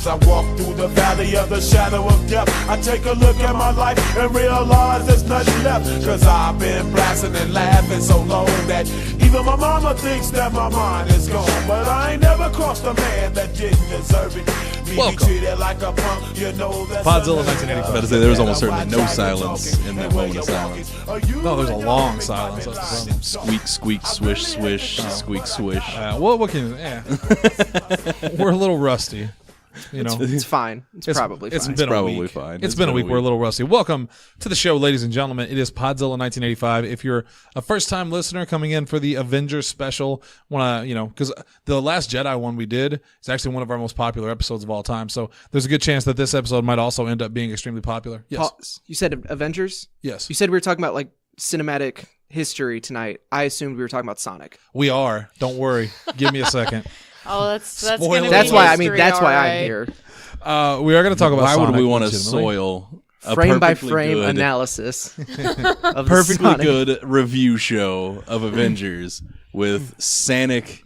As I walk through the valley of the shadow of death, I take a look at my life and realize there's nothing left. Cause I've been blasting and laughing so long that even my mama thinks that my mind is gone. But I ain't never crossed a man that didn't deserve it. Welcome. Like a punk, you know, Podzilla 1985. I was about to say, there was almost certainly no silence in that moment of silence. No, there's a long silence. That's the problem. Squeak, squeak, swish, swish, squeak, swish. What can you... Yeah. We're a little rusty. You know, It's fine. It's probably fine. It's been probably a week. fine. It's been a week. We're a little rusty. Welcome to the show, ladies and gentlemen. It is Podzilla 1985. If you're a first-time listener coming in for the Avengers special, because the Last Jedi one we did is actually one of our most popular episodes of all time. So there's a good chance that this episode might also end up being extremely popular. Yes. Pause. You said Avengers? Yes. You said we were talking about like cinematic history tonight. I assumed we were talking about Sonic. We are. Don't worry. Give me a second. Oh, that's Spoiler. gonna be That's why. I mean, history, that's why all I'm right. here. We are going to talk about Why Sonic. would we want to legitimately. soil a Frame by perfectly frame good, analysis of perfectly Sonic. good review show of Avengers with Sonic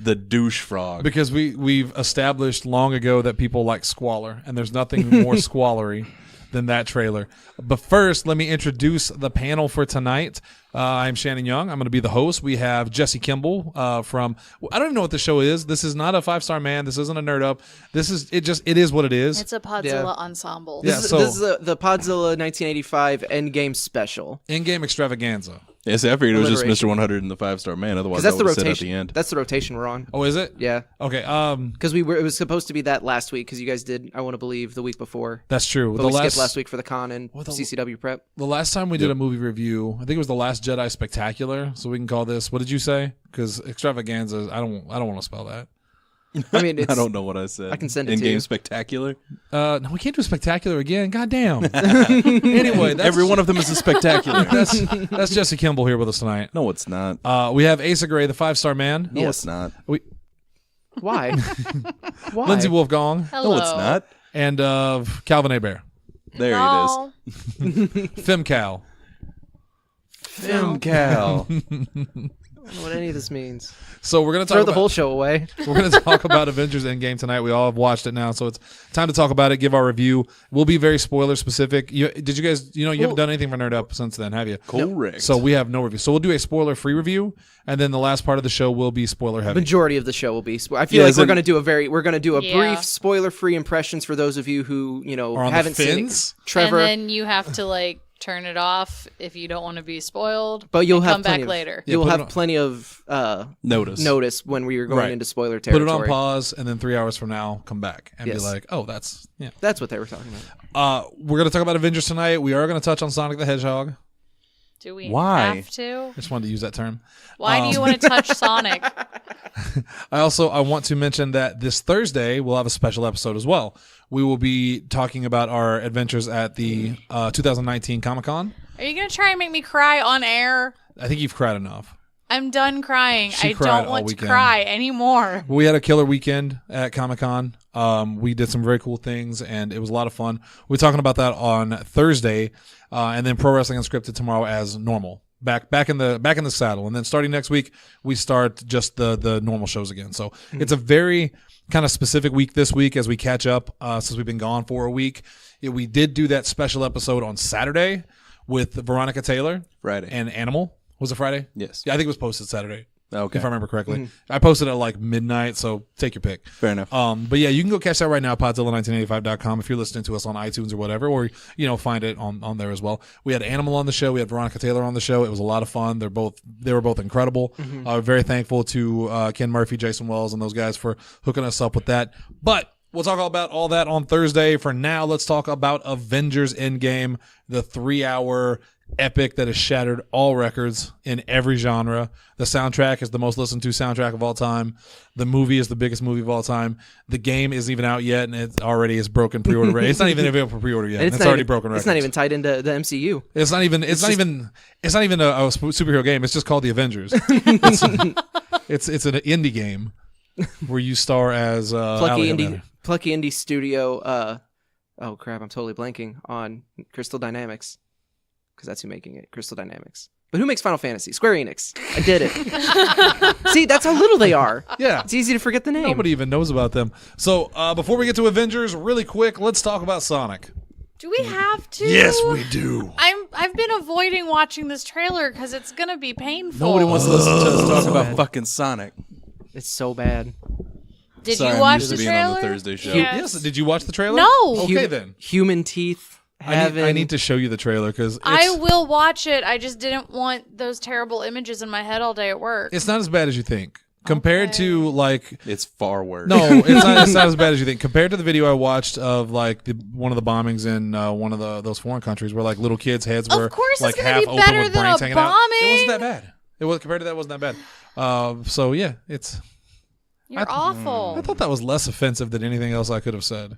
the douche frog? Because we've established long ago that people like squalor, and there's nothing more squallery than that trailer. But first, let me introduce the panel for tonight. I'm Shannon Young. I'm going to be the host. We have Jesse Kimball from... I don't even know what the show is. This is not a 5-star man. This isn't a nerd up. It is what it is. It's a Podzilla ensemble. Yeah, This so- is the Podzilla 1985 Endgame special. In-game extravaganza. Yeah, see, I figured it was just Alliteration. Mr. 100 and the 5-star man. Otherwise, Because I that's the would have said at rotation. the end. That's the rotation we're on. Oh, is it? Yeah. Okay. Because it was supposed to be that last week because you guys did, I want to believe, the week before. That's true. But we skipped last week for the con and CCW prep. The last time we did a movie review, I think it was The Last Jedi Spectacular. So we can call this. What did you say? Because extravaganza. I don't want to spell that. I mean, it's, I don't know what I said. I can send it to In-game you. spectacular? No, we can't do spectacular again. God damn. Anyway, that's, Every one of them is a spectacular. that's Jesse Kimball here with us tonight. No, it's not. We have Asa Gray, the 5-star man. No, Yes. it's not. Why? Why? Lindsay Wolfgong. Hello. No, it's not. And Calvin Hebert. There No. FemCal. Femcal. I don't know what any of this means. So we're going to Throw talk the about... whole show away. We're going to talk about Avengers Endgame tonight. We all have watched it now, so it's time to talk about it, give our review. We'll be very spoiler specific. Did you guys, you haven't done anything for Nerd Up since then, have you? Correct. So we have no review. So we'll do a spoiler-free review, and then the last part of the show will be spoiler-heavy. Majority of the show will be. I feel Yeah, like we're isn't- going to do a Yeah. brief spoiler-free impressions for those of you who Are on the haven't seen fence? it. Trevor, And then you have to turn it off if you don't want to be spoiled. but you'll and have come plenty back of, later. Yeah, You'll put it have on- plenty of Notice. when we are going Right. into spoiler Put territory. it on pause, and then 3 hours from now, come back and Yes. be like, oh, that's... Yeah. That's what they were talking about. We're going to talk about Avengers tonight. We are going to touch on Sonic the Hedgehog. Do we Why? have to? I just wanted to use that term. Why do you want to touch Sonic? I want to mention that this Thursday we'll have a special episode as well. We will be talking about our adventures at the 2019 Comic-Con. Are you going to try and make me cry on air? I think you've cried enough. I'm done crying. She I cried don't all want to weekend. cry anymore. We had a killer weekend at Comic-Con. We did some very cool things, and it was a lot of fun. We're talking about that on Thursday, and then Pro Wrestling Unscripted tomorrow as normal. Back in the saddle, and then starting next week we start just the normal shows again. So it's a very kind of specific week this week as we catch up since we've been gone for a week. We did do that special episode on Saturday with Veronica Taylor Friday. and Animal. Was it Friday? Yes. Yeah, I think it was posted Saturday. Okay. If I remember correctly. I posted it at like midnight, so take your pick. Fair enough. But yeah, you can go catch that right now at Podzilla1985.com if you're listening to us on iTunes or whatever, or find it on there as well. We had Animal on the show, we had Veronica Taylor on the show. It was a lot of fun. They were both incredible. Very thankful to Ken Murphy, Jason Wells, and those guys for hooking us up with that. But we'll talk about all that on Thursday. For now, let's talk about Avengers Endgame, the 3-hour epic that has shattered all records in every genre. The soundtrack is the most listened to soundtrack of all time. The movie is the biggest movie of all time. The game isn't even out yet, and it already is broken pre-order rate. It's not even available for pre-order yet. It's already broken records. It's not even tied into the MCU. It's not even a superhero game. It's just called The Avengers. it's an indie game where you star as Plucky indie studio. Oh crap! I'm totally blanking on Crystal Dynamics. because that's who making it, Crystal Dynamics. But who makes Final Fantasy? Square Enix. I did it. See, that's how little they are. Yeah. It's easy to forget the name. Nobody even knows about them. So before we get to Avengers, really quick, let's talk about Sonic. Do we have to? Yes, we do. I've been avoiding watching this trailer because it's gonna be painful. Nobody wants to listen to us talk about fucking Sonic. It's so bad. Did Sorry, you I'm watch used the to being on the trailer? Thursday show. Yes. Did you watch the trailer? No. Okay, then. Human teeth. I need to show you the trailer because I will watch it. I just didn't want those terrible images in my head all day at work. it's not as bad as you think. Compared to like It's far worse. no, it's not as bad as you think. Compared to the video I watched of like one of the bombings in one of those foreign countries where like little kids' heads were Of course like it's gonna half be open better with than brains a hanging out. It bombing. wasn't that bad. It was compared to that it wasn't that bad. So yeah, it's. You're awful. I thought that was less offensive than anything else I could have said.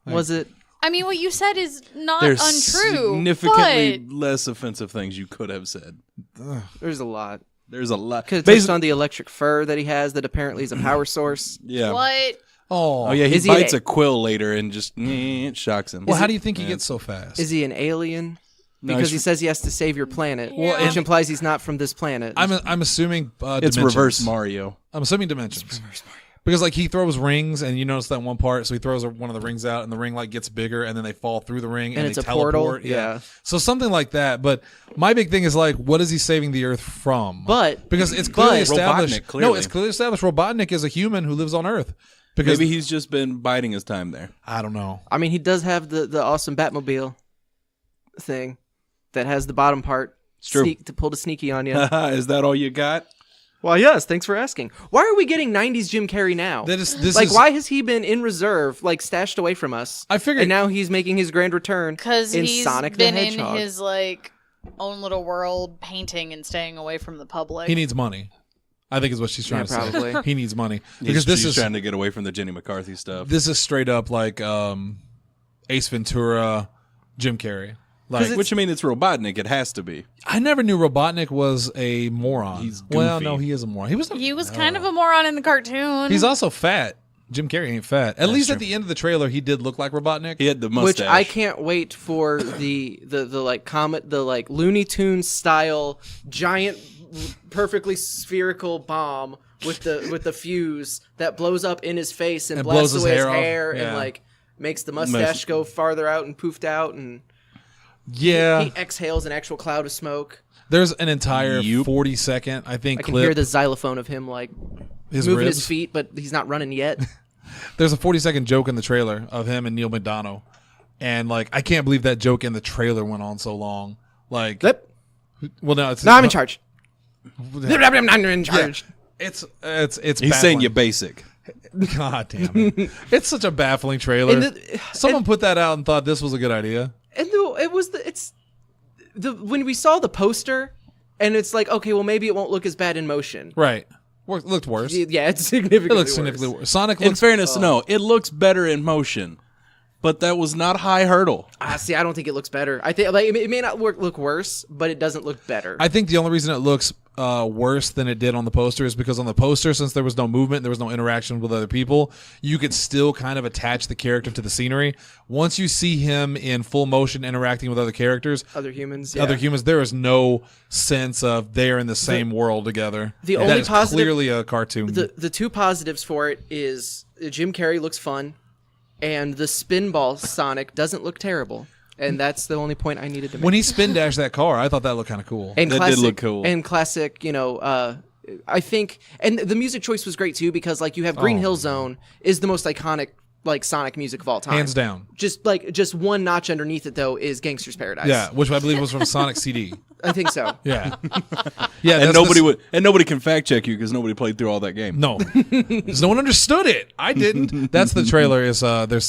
Was it? I mean, what you said is not There's untrue. significantly but less offensive things you could have said. There's a lot. There's a lot. Could have touched on the electric fur that he has that apparently is a power source. Yeah. what? Oh yeah, he Is he bites a- a quill later and just it shocks him. Well, how do you think he gets so fast? Is he an alien? No, Because he's he says he has to save your planet, Well, which implies he's not from this planet. I'm assuming it's dimensions. reverse Mario. I'm assuming dimensions. Because like he throws rings, and you notice that one part. So he throws one of the rings out, and the ring like gets bigger, and then they fall through the ring, and it's they a portal? teleport. Yeah. So something like that. But my big thing is like, what is he saving the Earth from? But because it's clearly established. Robotnik, clearly. No, it's clearly established. Robotnik is a human who lives on Earth. Because Maybe he's just been biding his time there. I don't know. I mean, he does have the awesome Batmobile thing that has the bottom part true. to pull the sneaky on you. Is that all you got? Well, yes. Thanks for asking. Why are we getting '90s Jim Carrey now? This like, is, why has he been in reserve, like stashed away from us? I figured- and now he's making his grand return Because in he's Sonic been the in Hedgehog. his like own little world, painting and staying away from the public. He needs money. I think is what she's trying to probably. say. He needs money Because because she's trying to get away from the Jenny McCarthy stuff. this is straight up like Ace Ventura, Jim Carrey. Like, Which I mean, it's Robotnik. It has to be. I never knew Robotnik was a moron. He's well, goofy. no, he is a moron. He was kind of a moron in the cartoon. He's also fat. Jim Carrey ain't fat. At least true. at the end of the trailer, he did look like Robotnik. He had the mustache. Which I can't wait for the like comet, the like Looney Tunes style giant, perfectly spherical bomb with the fuse that blows up in his face and And blasts blows his away his hair off. hair Yeah. and like makes the mustache go farther out and poofed out, and Yeah, he exhales an actual cloud of smoke. there's an entire Yup. 40-second, I think, I can clip. hear the xylophone of him like his moving ribs. his feet, but he's not running yet. There's a 40-second joke in the trailer of him and Neil McDonough, and like I can't believe that joke in the trailer went on so long. Like, Yep. well, no, it's No, I'm in charge. I'm in charge. It's He's saying you basic. God damn it! It's such a baffling trailer. And Someone put that out and thought this was a good idea. And it was when we saw the poster, and it's like, okay, well maybe it won't look as bad in motion. Right? Looked worse. Yeah, it's It significantly looks worse. significantly worse. Sonic In looks. fairness, no, it looks better in motion, but that was not high hurdle. See, I don't think it looks better. I think like it may not look worse, but it doesn't look better. I think the only reason it looks worse than it did on the poster is because on the poster, since there was no movement, there was no interaction with other people, you could still kind of attach the character to the scenery. Once you see him in full motion interacting with other characters, other humans, there is no sense of they're in the same world together. the That only is positive- clearly a cartoon. the two positives for it is Jim Carrey looks fun, and the spinball Sonic doesn't look terrible. And that's the only point I needed to make. When he spin dashed that car, I thought that looked kind of cool. And That did classic, look cool. And classic, I think, and the music choice was great too, because like you have Green Hill Zone is the most iconic like Sonic music of all time, Hands down. Just one notch underneath it though is Gangster's Paradise. Yeah, which I believe was from Sonic CD. I think so. Yeah, yeah. And that's nobody can fact check you because nobody played through all that game. No, because no one understood it. I didn't. That's the trailer. Is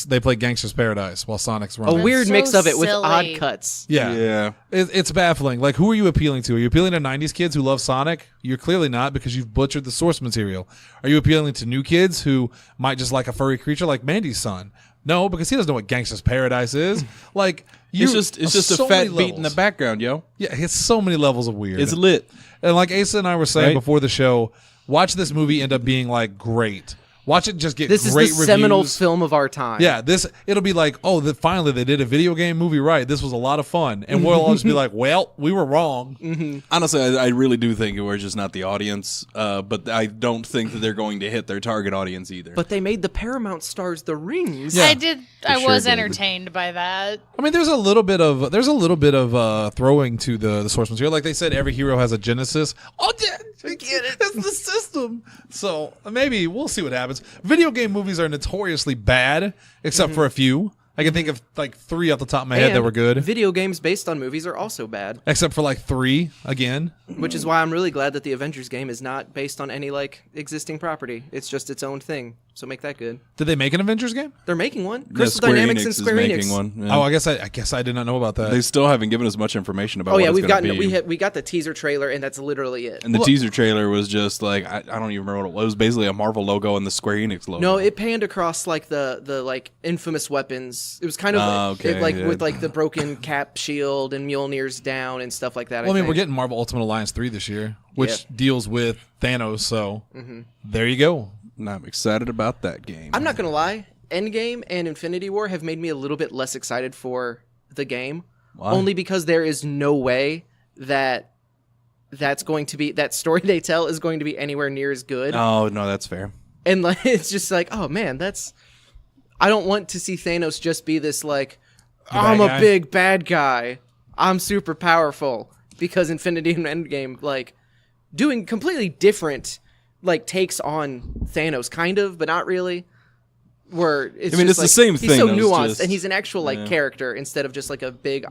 they play Gangster's Paradise while Sonic's A running. weird so mix of it with silly. odd cuts. Yeah, Yeah. It's baffling. Like, who are you appealing to? Are you appealing to '90s kids who love Sonic? You're clearly not, because you've butchered the source material. Are you appealing to new kids who might just like a furry creature like Mandy's son? No, because he doesn't know what Gangster's Paradise is. Like, It's just so a fat many beat in the levels. background, yo. Yeah, it's so many levels of weird. It's lit. And like Asa and I were saying Right? before the show, watch this movie end up being like great. Watch it just get This is great the seminal reviews. film of our time. Yeah, it'll be like, oh, finally they did a video game movie right. This was a lot of fun, and we'll all just be like, well, we were wrong. Honestly, I really do think we're just not the audience, but I don't think that they're going to hit their target audience either. But they made the Paramount stars the rings. Yeah. I sure was did. entertained by that. I mean, there's a little bit of throwing to the source material. Like they said, every hero has a genesis. Oh, yeah, I get it. That's the system. So maybe we'll see what happens. Video game movies are notoriously bad, except for a few. I can think of like 3 off the top of my head that And were good. Video games based on movies are also bad, Except for like 3 again. which is why I'm really glad that the Avengers game is not based on any like existing property. It's just its own thing. So make that good. Did they make an Avengers game? They're making one. Yeah, Crystal Square Dynamics Enix and is Square making Enix. one. Yeah. Oh, I guess I did not know about that. They still haven't given us much information about Oh what yeah, it's we've going to gotten be. we got the teaser trailer, and that's literally it. And the teaser trailer was just like I don't even remember what it was. It was basically a Marvel logo and the Square Enix logo. No, it panned across like the like infamous weapons. It was kind of okay, yeah. with like the broken Cap shield and Mjolnir's down and stuff like that. Well, I mean, think. we're getting Marvel Ultimate Alliance 3 this year, which Yeah. deals with Thanos. So there you go. And I'm excited about that game. I'm not gonna lie. Endgame and Infinity War have made me a little bit less excited for the game, Why? only because there is no way that that story they tell is going to be anywhere near as good. Oh no, that's fair. And like it's just like, oh man, I don't want to see Thanos just be this like, I'm bad a guy? big bad guy. I'm super powerful, because Infinity and Endgame like doing completely different like takes on Thanos, kind of, but not really. Where it's I mean, just it's the like, same he's thing, so though, it's nuanced, just- and he's an actual like character instead of just like a big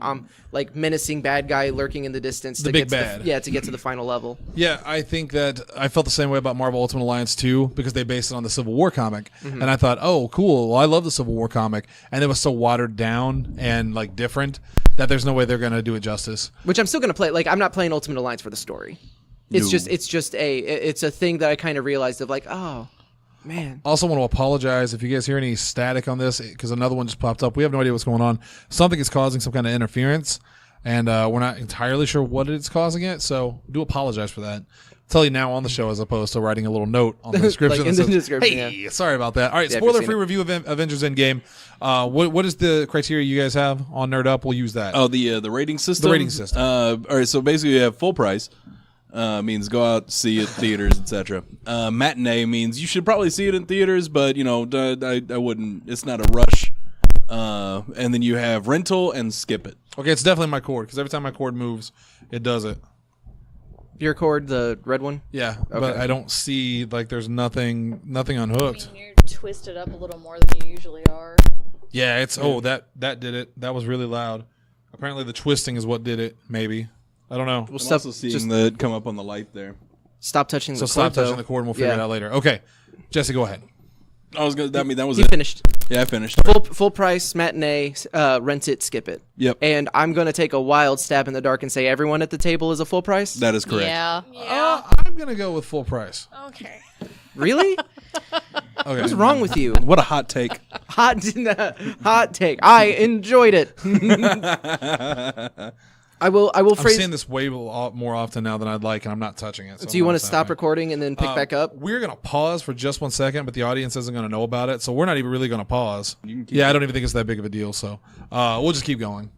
like menacing bad guy lurking in the distance. The to big get bad. to get to the final level. Yeah, I think that I felt the same way about Marvel Ultimate Alliance 2 because they based it on the Civil War comic. And I thought, oh, cool. Well, I love the Civil War comic. And it was so watered down and like different that there's no way they're going to do it justice. Which I'm still gonna play. Like I'm not playing Ultimate Alliance for the story. It's No. just a thing that I kind of realized of like, oh man. Also want to apologize if you guys hear any static on this because another one just popped up. We have no idea what's going on. Something is causing some kind of interference, and we're not entirely sure what it's causing it, so do apologize for that. I'll tell you now on the show as opposed to writing a little note on the description. Like in that the says, description, hey, sorry about that. All right, Yeah, if you've spoiler-free seen it. review of Avengers Endgame. What is the criteria you guys have on Nerd Up? We'll use that. Oh, the rating system. The rating system. All right, so basically you have full price. Means go out, see it, theaters, etc. Matinee means you should probably see it in theaters, but you know I wouldn't. It's not a rush. And then you have rental and skip it. Okay, it's definitely my cord because every time my cord moves, it does it. Your cord, the red one. Yeah, but Okay. I don't see like there's nothing unhooked. You're twisted up a little more than you usually are. Yeah, it's that did it. That was really loud. Apparently the twisting is what did it. Maybe I don't know. I'm Stop- also seeing just- that come up on the light there. Stop touching So the stop cord. touching though. the cord and we'll figure it Yeah. out later. Okay, Jesse, go ahead. I was gonna. That mean that was He it. finished. Yeah, I finished. Full price matinee. Rent it, skip it. Yep. And I'm gonna take a wild stab in the dark and say everyone at the table is a full price. That is correct. Yeah. I'm gonna go with full price. Okay. Really? Okay. What's wrong with you? What a hot take. Hot take. I enjoyed it. I will I'm phrase. saying this way more often now than I'd like, and I'm not touching it. So Do you I'm want not to stop stopping. recording and then pick back up? We're gonna pause for just 1 second, but the audience isn't gonna know about it, so we're not even really gonna pause. Yeah, I don't even think it's that big of a deal. So we'll just keep going.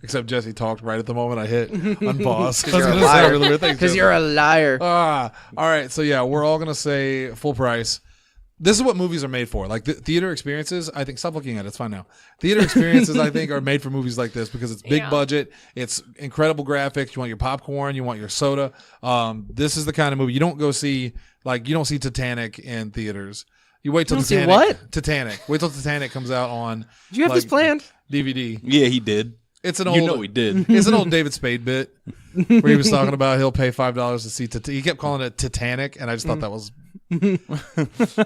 Except Jesse talked right at the moment I hit unpause. You're a liar. Because you're a liar. all right. So yeah, we're all gonna say full price. This is what movies are made for. Like the theater experiences, I think. Stop looking at it. It's fine now. Theater experiences, I think, are made for movies like this because it's big Yeah. budget. It's incredible graphics. You want your popcorn. You want your soda. This is the kind of movie you don't go see. Like you don't see Titanic in theaters. You wait till You don't see Titanic. what? Titanic. Wait till Titanic comes out on. Do you have this planned? DVD. Yeah, he did. It's an old. You know he did. It's an old David Spade bit where he was talking about he'll pay $5 to see. He kept calling it Titanic, and I just thought that was.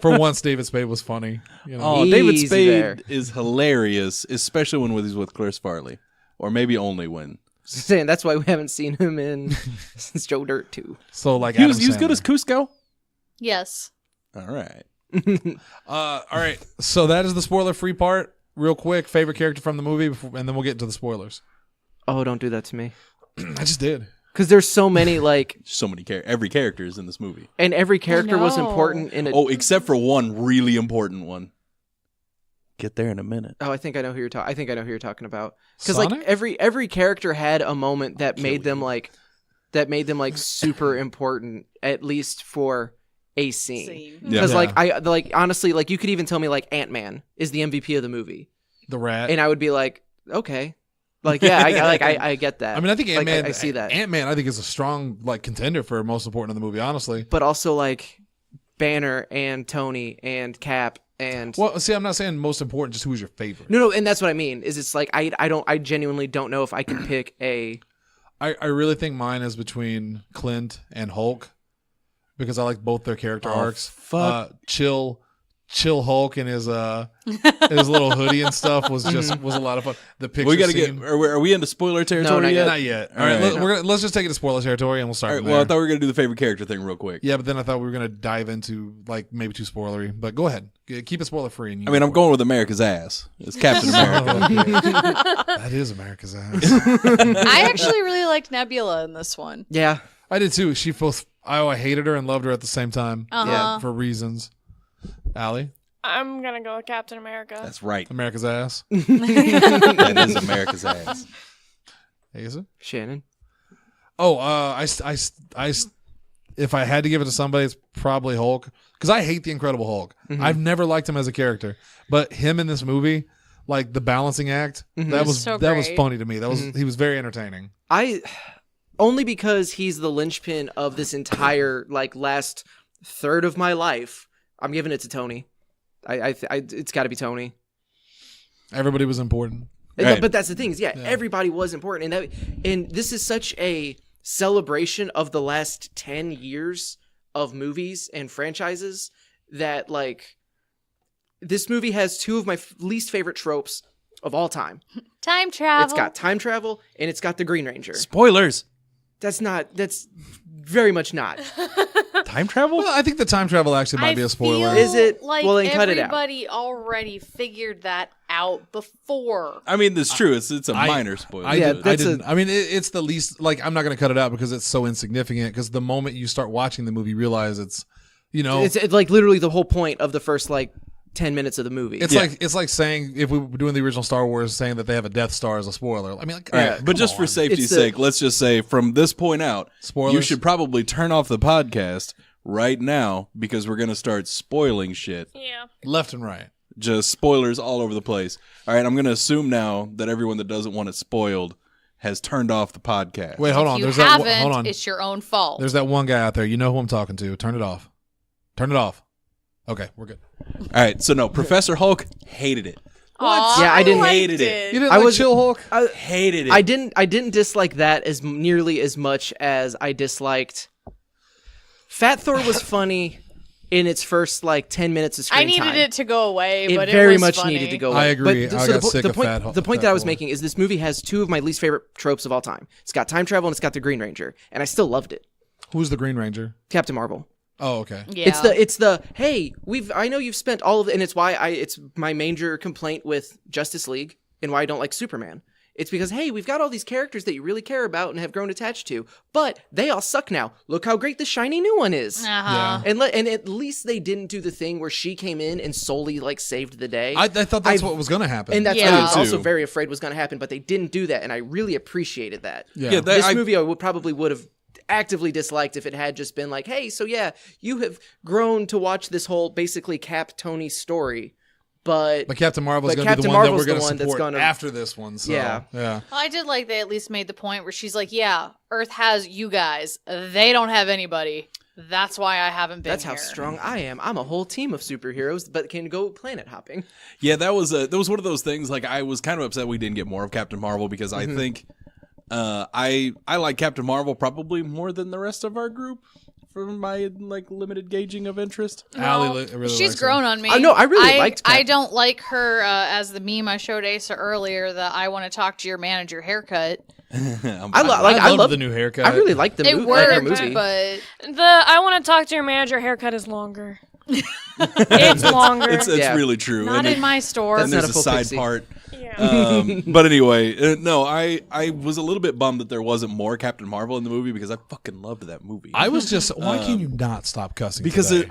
For once, David Spade was funny. You know? Oh, David Easy Spade there. is hilarious, especially when he's with Chris Farley, or maybe only when. Saying that's why we haven't seen him in since Joe Dirt 2. So like He Adam was good Sandler. as Cusco. Yes. All right. All right. So that is the spoiler-free part. Real quick, favorite character from the movie, and then we'll get into the spoilers. Oh, don't do that to me. I just did. Because there's so many like, So many every character is in this movie. and every character was know. important in a. Oh, except for one really important one. Get there in a minute. Oh, I think I know who you're talking. I think I know who you're talking about. Because like Sonic? every character had a moment that made them like super important, at least for a scene. Yeah. Because like I like honestly, like you could even tell me like Ant-Man is the MVP of the movie, The rat. and I would be like, okay, like yeah, I get that. I mean, I think Like, Ant-Man. I see that. Ant-Man, I think, is a strong like contender for most important in the movie. Honestly. But also like Banner and Tony and Cap and Well, see, I'm not saying most important. Just who's your favorite? no, and that's what I mean. Is it's like I genuinely don't know if I can pick a. I really think mine is between Clint and Hulk because I like both their character arcs. fuck. Chill Hulk and his little hoodie and stuff was a lot of fun. The picture We got to scene. get. Are we into spoiler territory not yet? Not yet. All All right, right. let's just take it to spoiler territory and we'll start. All right, from well, I there. thought we were gonna do the favorite character thing real quick. Yeah, but then I thought we were gonna dive into like maybe too spoilery. But go ahead, keep it spoiler free. I mean, I'm going with America's ass. It's Captain America. That is America's ass. I actually really liked Nebula in this one. Yeah, I did too. She both. I hated her and loved her at the same time. Uh-huh. For reasons. Allie, I'm gonna go with Captain America. That's right. America's ass. That is America's ass. Asa? Shannon. Oh, if I had to give it to somebody, it's probably Hulk because I hate the Incredible Hulk. I've never liked him as a character, but him in this movie, like the balancing act, that was So that was great. funny to me. That was he was very entertaining. I only because he's the linchpin of this entire like last third of my life. I'm giving it to Tony. It's got to be Tony. Everybody was important. Right. But that's the thing is, everybody was important, and this is such a celebration of the last 10 years of movies and franchises that like this movie has two of my least favorite tropes of all time. Time travel. It's got time travel and it's got the Green Ranger. Spoilers. That's very much not. Time travel? Well, I think the time travel actually might be a spoiler. Feel Is it? Like Well, then cut it out. everybody already figured that out before. I mean, that's true. It's a minor spoiler. I but- didn't. I mean, it's the least. Like, I'm not going to cut it out because it's so insignificant. Because the moment you start watching the movie, you realize it's, It's like literally the whole point of the first like 10 minutes of the movie. it's like saying if we were doing the original Star Wars, saying that they have a Death Star as a spoiler. I mean, like, All right, but just for safety's It's the- sake, let's just say from this point out, Spoilers? you should probably turn off the podcast right now because we're going to start spoiling shit. Yeah. left and right. Just spoilers all over the place. All right, I'm going to assume now that everyone that doesn't want it spoiled has turned off the podcast. Wait, hold on. If you There's haven't, that. Hold on. it's your own fault. There's that one guy out there. You know who I'm talking to. Turn it off. Turn it off. Okay, we're good. All right, so no, Professor Hulk hated it. Aw, Yeah, I didn't- Hated it. You didn't I like was- Chill Hulk? Hated it. I didn't dislike that as nearly as much as I disliked Fat Thor was funny in its first like 10 minutes of screen I needed time. it to go away, It but very it was much funny. needed to go I away. agree. But I got sick of Fat the point that I was Thor. making is this movie has two of my least favorite tropes of all time. It's got time travel and it's got the Green Ranger, and I still loved it. Who's the Green Ranger? Captain Marvel. Oh, okay. Yeah. It's the hey, I know you've spent all of it, and it's why it's my major complaint with Justice League and why I don't like Superman. It's because hey, we've got all these characters that you really care about and have grown attached to, but they all suck now. Look how great the shiny new one is. Uh-huh. Yeah. And at least they didn't do the thing where she came in and solely like saved the day. I thought that's what was going to happen. and that's Yeah. what I was I did also too. very afraid was going to happen, but they didn't do that, and I really appreciated that. yeah. This movie I probably would have actively disliked if it had just been like, hey, so yeah, you have grown to watch this whole basically Cap Tony story, but Captain Marvel's but going to be Captain the one Marvel's that we're the going to one that's support gonna- after this one. So, Yeah. yeah. Well, I did like they at least made the point where she's like, yeah, Earth has you guys. They don't have anybody. That's why I haven't been that's how here. strong I am. I'm a whole team of superheroes, but can go planet hopping. Yeah, that was one of those things. Like, I was kind of upset we didn't get more of Captain Marvel because I think I like Captain Marvel probably more than the rest of our group from my like limited gauging of interest. Allie Well, really she's likes grown her. on me. I know, I really liked I Cap. don't like her as the meme I showed Asa earlier. The I want to talk to your manager haircut. I I love loved the new haircut. I really like the It movie. worked, movie. but The I want to talk to your manager haircut is longer. It's longer. It's Yeah. really true. not and in my store. and That's there's not a a full side pixie. part. yeah. But anyway, no, I was a little bit bummed that there wasn't more Captain Marvel in the movie because I fucking loved that movie. I was just, why can you not stop cussing? Because today?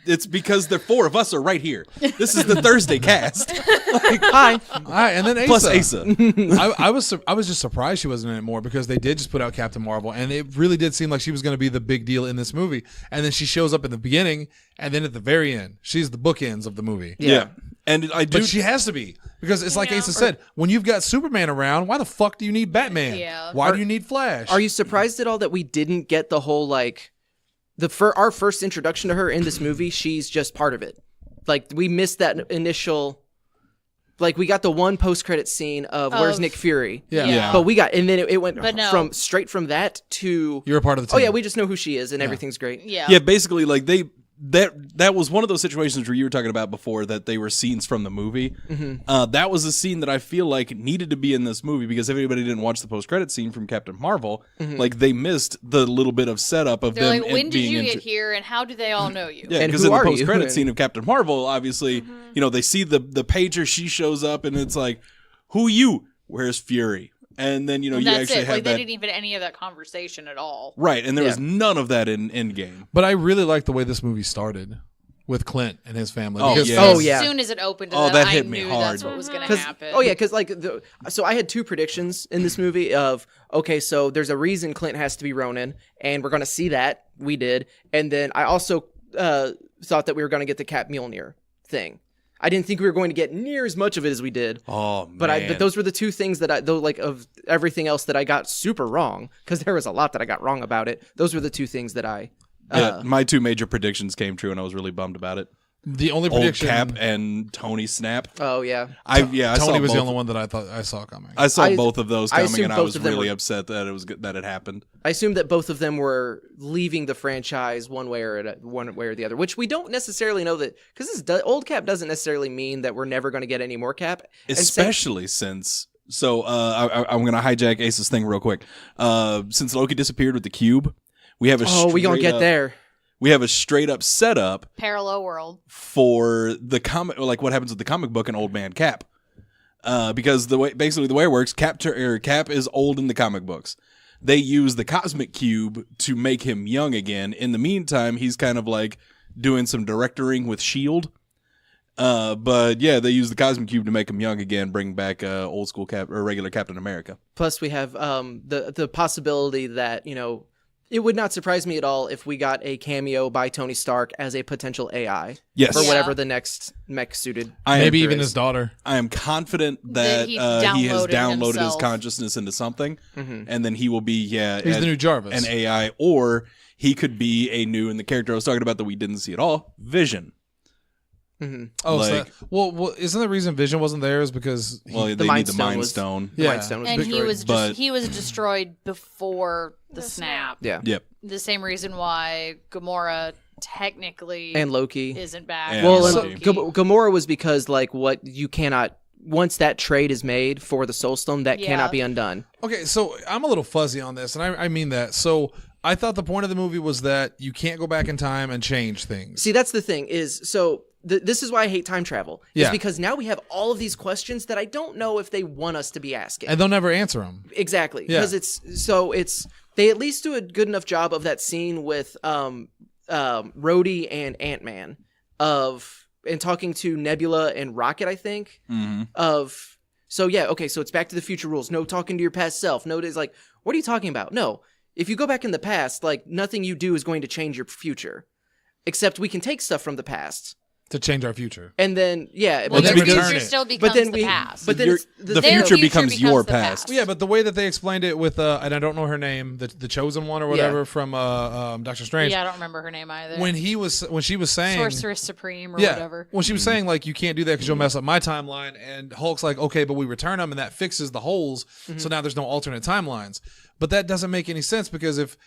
it's because the four of us are right here. This is the Thursday cast. Hi. All right, and then Asa. Plus Asa. I was just surprised she wasn't in it more because they did just put out Captain Marvel, and it really did seem like she was going to be the big deal in this movie. And then she shows up in the beginning, and then at the very end, she's the bookends of the movie. Yeah. And I do. But she has to be because it's like Yeah. Asa said, when you've got Superman around, why the fuck do you need Batman? Yeah. Why do you need Flash? Are you surprised at all that we didn't get the whole like our first introduction to her in this movie? She's just part of it. Like we missed that initial. Like we got the one post-credit scene of where's Nick Fury? Yeah. Yeah. But we got, and then it went But no. from straight from that to You're a part of the oh team. yeah, we just know who she is and everything's great. Yeah. Yeah, basically, like that was one of those situations where you were talking about before that they were scenes from the movie. That was a scene that I feel like needed to be in this movie because if anybody didn't watch the post-credit scene from Captain Marvel, like they missed the little bit of setup of They're them. like, when did being you get here, and how do they all know you? Yeah, And because who in the are you? post-credit scene of Captain Marvel, obviously, they see the pager, she shows up, and it's like, who you? Where's Fury? And then, you And you that's actually it. have Like that. they didn't even any of that conversation at all. Right, and there was Yeah. none of that in Endgame. But I really like the way this movie started with Clint and his family. Oh, because yeah. Oh, yeah. As soon as it opened, to Oh, them, that I hit me knew hard. that's what was going to Cause, happen. oh yeah, because like so I had two predictions in this movie of okay, so there's a reason Clint has to be Ronin, and we're gonna see that we did, and then I also thought that we were gonna get the Cap Mjolnir thing. I didn't think we were going to get near as much of it as we did. Oh, man. But those were the two things that of everything else that I got super wrong because there was a lot that I got wrong about it. Those were the two things that I. Yeah, my two major predictions came true, and I was really bummed about it. the only Old prediction, Cap and Tony Snap. Oh yeah. I Tony saw was the both- only one that I thought I saw coming. I saw I- both of those I coming, assumed and I both was of them really were- upset that that it happened. I assumed that both of them were leaving the franchise one way or the other, which we don't necessarily know that because old Cap doesn't necessarily mean that we're never going to get any more Cap. And same- Especially since. So I'm going to hijack Ace's thing real quick. Since Loki disappeared with the cube, we have a we gonna straight get up- there. We have a straight up setup Parallel world. for the comic, like what happens with the comic book and Old Man Cap. Because the way it works, Cap is old in the comic books. They use the cosmic cube to make him young again. In the meantime, he's kind of like doing some directoring with Shield. But yeah, they use the cosmic cube to make him young again, bring back old school Cap or regular Captain America. Plus, we have the possibility that it would not surprise me at all if we got a cameo by Tony Stark as a potential AI Yes, for Yeah. whatever the next mech suited. Maybe even is. his daughter. I am confident that he he has downloaded downloaded his himself. consciousnness into something, Mm-hmm. and then he will be He's the new Jarvis. an AI, or he could be a new, and the character I was talking about that we didn't see at all, Vision. Oh, so like- that, well, isn't the reason Vision wasn't there is because Well, they Mind need the Stone Mind was- Stone. The Yeah. Mind Stone was And he destroyed. was But- he was destroyed before the snap. Yeah. Yep. The same reason why Gamora technically And Loki. isn't back. And Well, Loki. and Gamora was because like what you cannot once that trade is made for the Soul Stone, that Yeah. cannot be undone. Okay, so I'm a little fuzzy on this, and I mean that. So I thought the point of the movie was that you can't go back in time and change things. See, that's the thing is so. This is why I hate time travel. Is Yeah. because now we have all of these questions that I don't know if they want us to be asking. And they'll never answer them. Exactly. Yeah. Because it's they at least do a good enough job of that scene with Rhodey and Ant-Man and talking to Nebula and Rocket, I think. So it's Back to the Future rules. No talking to your past self. No, it's like, what are you talking about? No. If you go back in the past, like nothing you do is going to change your future. Except we can take stuff from the past. To change our future. And then well, Well, your then future return it. still becomes the past. But then Your- it's the thing Their future of- becomes your the past. Yeah, but the way that they explained it with, and I don't know her name, the chosen one or whatever Yeah. from Doctor Strange. Yeah, I don't remember her name either. When she was saying Sorceress Supreme or yeah, whatever. when she was saying like you can't do that because you'll mess up my timeline, and Hulk's like, okay, but we return them and that fixes the holes, so now there's no alternate timelines. But that doesn't make any sense because if